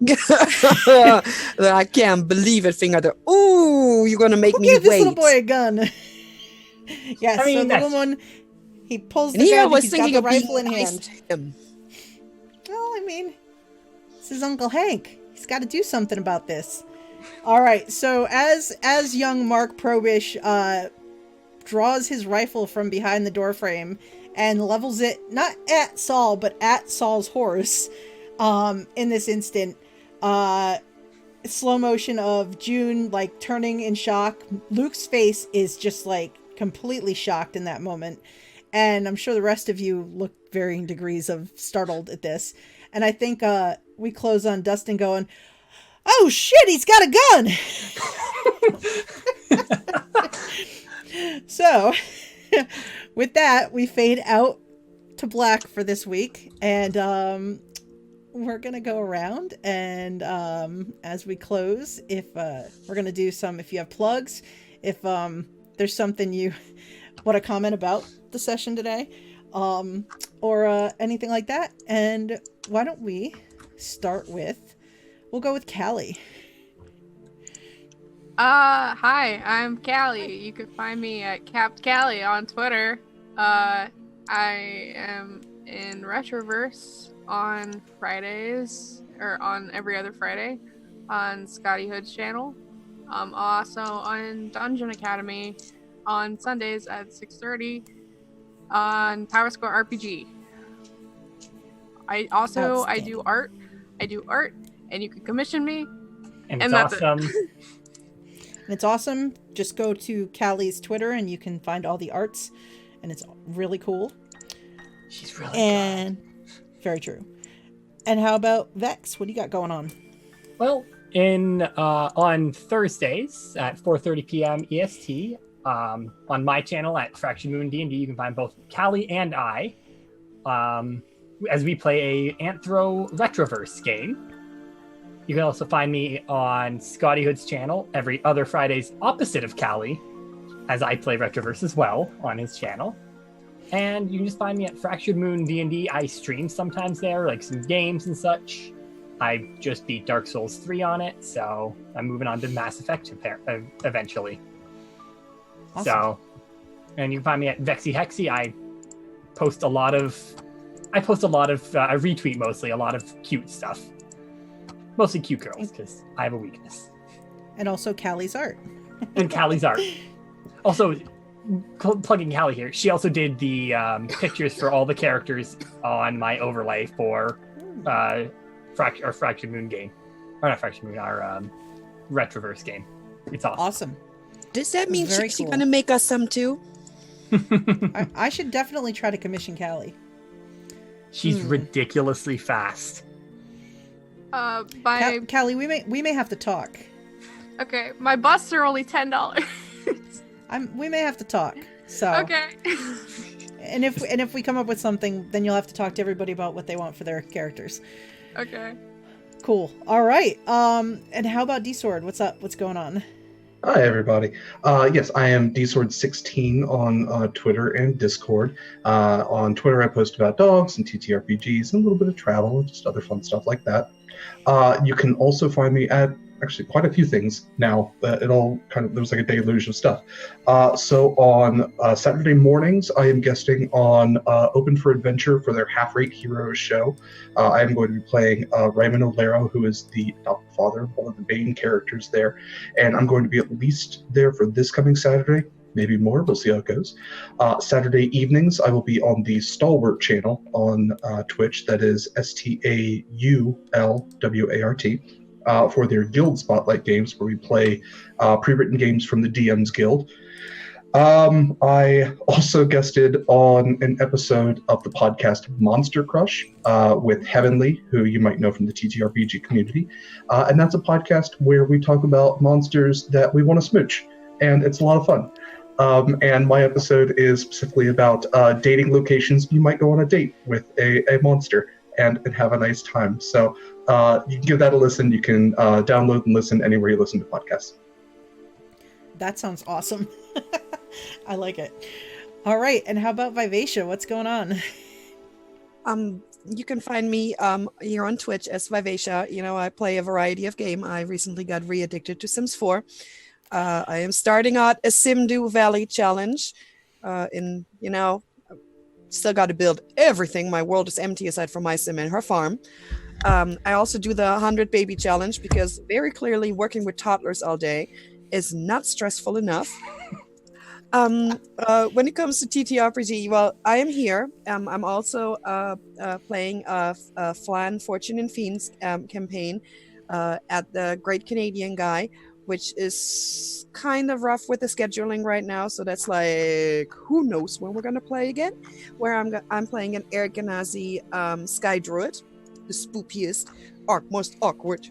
I can't believe it, finger. Ooh, you're going to make me Give wait. this little boy a gun. Yes, I mean, so the little one, he pulls the And gun, was he's got thinking the of being rifle in nice hand. to him. Well, I mean, this is Uncle Hank. He's got to do something about this. All right, so as young Mark Probish draws his rifle from behind the doorframe and levels it not at Sol but at Sol's horse, in this instant, slow motion of June turning in shock. Luke's face is just completely shocked in that moment, and I'm sure the rest of you look varying degrees of startled at this. And I think we close on Dustin going, "Oh shit, he's got a gun!" So, with that, we fade out to black for this week, and we're gonna go around and as we close, if we're gonna do some, if you have plugs, if there's something you want to comment about the session today, or anything like that. And why don't we start with, we'll go with Callie. Hi, I'm Callie. You can find me at Capped Callie on Twitter. I am in Retroverse on Fridays, or on every other Friday on Scotty Hood's channel. Also on Dungeon Academy on Sundays at 6:30 on Power Score RPG. I do art. I do art, and you can commission me. And And it's that's awesome. And it's awesome. Just go to Callie's Twitter and you can find all the arts, and it's really cool. She's really And very true. And how about Vex? What do you got going on? Well, on Thursdays at 4:30 p.m. EST, on my channel at Fraction Moon D&D, you can find both Callie and I, as we play a Anthro Retroverse game. You can also find me on Scotty Hood's channel every other Fridays, opposite of Callie, as I play Retroverse as well on his channel. And you can just find me at Fractured Moon D&D. I stream sometimes there, like some games and such. I just beat Dark Souls 3 on it, so I'm moving on to Mass Effect eventually. Awesome. So, and you can find me at Vexy Hexy. I post a lot of, I retweet mostly a lot of cute stuff. Mostly cute girls, because I have a weakness. And also Callie's art. And Callie's art. Also, plugging Callie here, she also did the pictures for all the characters on my overlay for Fractured Moon game. Or not Fractured Moon, our Retroverse game. It's awesome. Awesome. Does that mean Very she's cool. gonna make us some too? I should definitely try to commission She's ridiculously fast. Callie, we may have to talk. Okay, my busts are only $10. We may have to talk. So Okay. And if we come up with something, then you'll have to talk to everybody about what they want for their characters. Okay. Cool. All right. And how about D-Sword? What's up? What's going on? Hi, everybody. Yes, I am DSword16 on Twitter and Discord. On Twitter, I post about dogs and TTRPGs and a little bit of travel and just other fun stuff like that. You can also find me at actually quite a few things now. It all kind of, there was like a deluge of stuff. So on Saturday mornings, I am guesting on Open for Adventure for their Half-Rate Heroes show. I am going to be playing Raymond Olero, who is the adopted father of one of the main characters there. And I'm going to be at least there for this coming Saturday. Maybe more. We'll see how it goes. Saturday evenings, I will be on the Stalwart channel on Twitch. That is STAULWART. For their Guild Spotlight games, where we play pre-written games from the DM's Guild. I also guested on an episode of the podcast Monster Crush with Heavenly, who you might know from the TTRPG community. And that's a podcast where we talk about monsters that we want to smooch. And it's a lot of fun. And my episode is specifically about dating locations you might go on a date with a monster and have a nice time. So you can give that a listen. You can download and listen anywhere you listen to podcasts. That sounds awesome. I like it. All right. And how about Vivacia? What's going on? You can find me here on Twitch as Vivacia. You know, I play a variety of game. I recently got re-addicted to Sims 4. I am starting out a Simdu Valley challenge. Still got to build everything. My world is empty aside from my sim and her farm. I also do the 100 baby challenge because very clearly working with toddlers all day is not stressful enough. When it comes to TTRPG, well, I am here. I'm also playing a Flan Fortune and Fiends campaign at the Great Canadian Guy, which is kind of rough with the scheduling right now. So that's like, who knows when we're going to play again, where I'm playing an Eric Ganassi Sky Druid, the spookiest, most awkward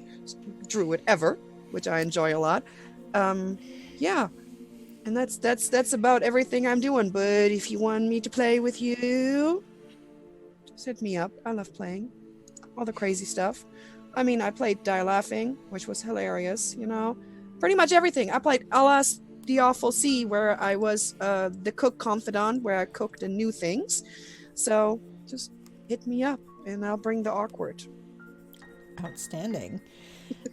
druid ever, which I enjoy a lot. Yeah. And that's about everything I'm doing. But if you want me to play with you, just hit me up. I love playing all the crazy stuff. I mean, I played Die Laughing, which was hilarious, you know. Pretty much everything. I played Alas the Awful Sea, where I was the cook confidant, where I cooked the new things. So just hit me up and I'll bring the awkward. Outstanding.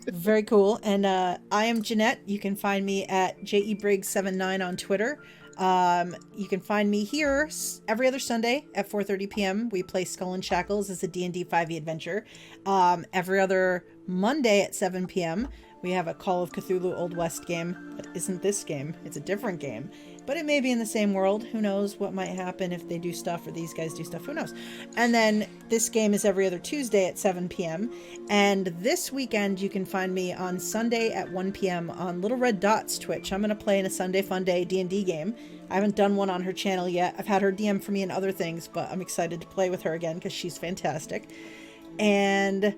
Very cool. And I am Jeanette. You can find me at JEBriggs79 on Twitter. You can find me here every other Sunday at 4:30 p.m. We play Skull and Shackles as a D&D 5e adventure. Every other Monday at 7 p.m. we have a Call of Cthulhu Old West game. That isn't this game. It's a different game. But it may be in the same world. Who knows what might happen if they do stuff or these guys do stuff. Who knows? And then this game is every other Tuesday at 7 p.m. And this weekend you can find me on Sunday at 1 p.m. on Little Red Dot's Twitch. I'm going to play in a Sunday Fun Day D&D game. I haven't done one on her channel yet. I've had her DM for me and other things, but I'm excited to play with her again because she's fantastic. And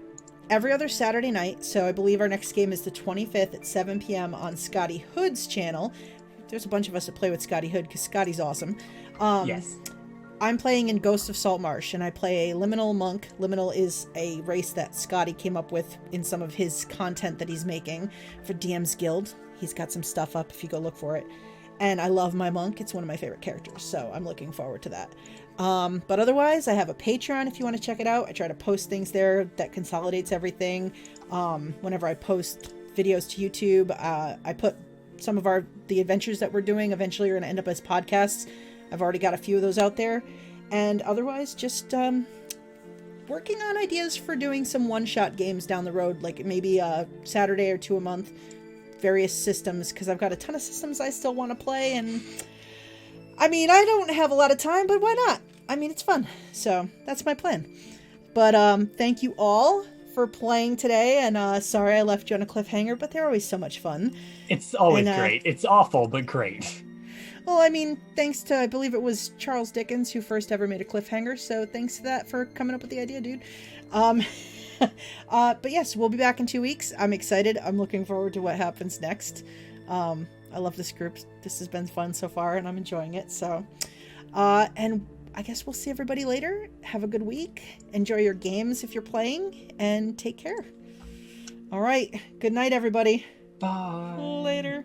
every other Saturday night, so I believe our next game is the 25th at 7 p.m. on Scotty Hood's channel. There's a bunch of us that play with Scotty Hood because Scotty's awesome. Yes. I'm playing in Ghost of Saltmarsh, and I play a Liminal monk. Liminal is a race that Scotty came up with in some of his content that he's making for DM's Guild. He's got some stuff up if you go look for it. And I love my monk. It's one of my favorite characters, so I'm looking forward to that. But otherwise, I have a Patreon if you want to check it out. I try to post things there that consolidates everything. Whenever I post videos to YouTube, I put some of the adventures that we're doing eventually are going to end up as podcasts. I've already got a few of those out there. And otherwise, just working on ideas for doing some one-shot games down the road, like maybe a Saturday or two a month, various systems, because I've got a ton of systems I still want to play. And I mean, I don't have a lot of time, but why not? I mean, it's fun. So that's my plan. But thank you all for playing today, and sorry I left you on a cliffhanger, but they're always so much fun. It's always great. It's awful, but great. Well, I mean, thanks to, I believe it was Charles Dickens who first ever made a cliffhanger, so thanks to that for coming up with the idea, dude. But yes, we'll be back in 2 weeks. I'm excited. I'm looking forward to what happens next. I love this group. This has been fun so far, and I'm enjoying it, so. And I guess we'll see everybody later. Have a good week. Enjoy your games if you're playing, and take care. All right. Good night, everybody. Bye. Later.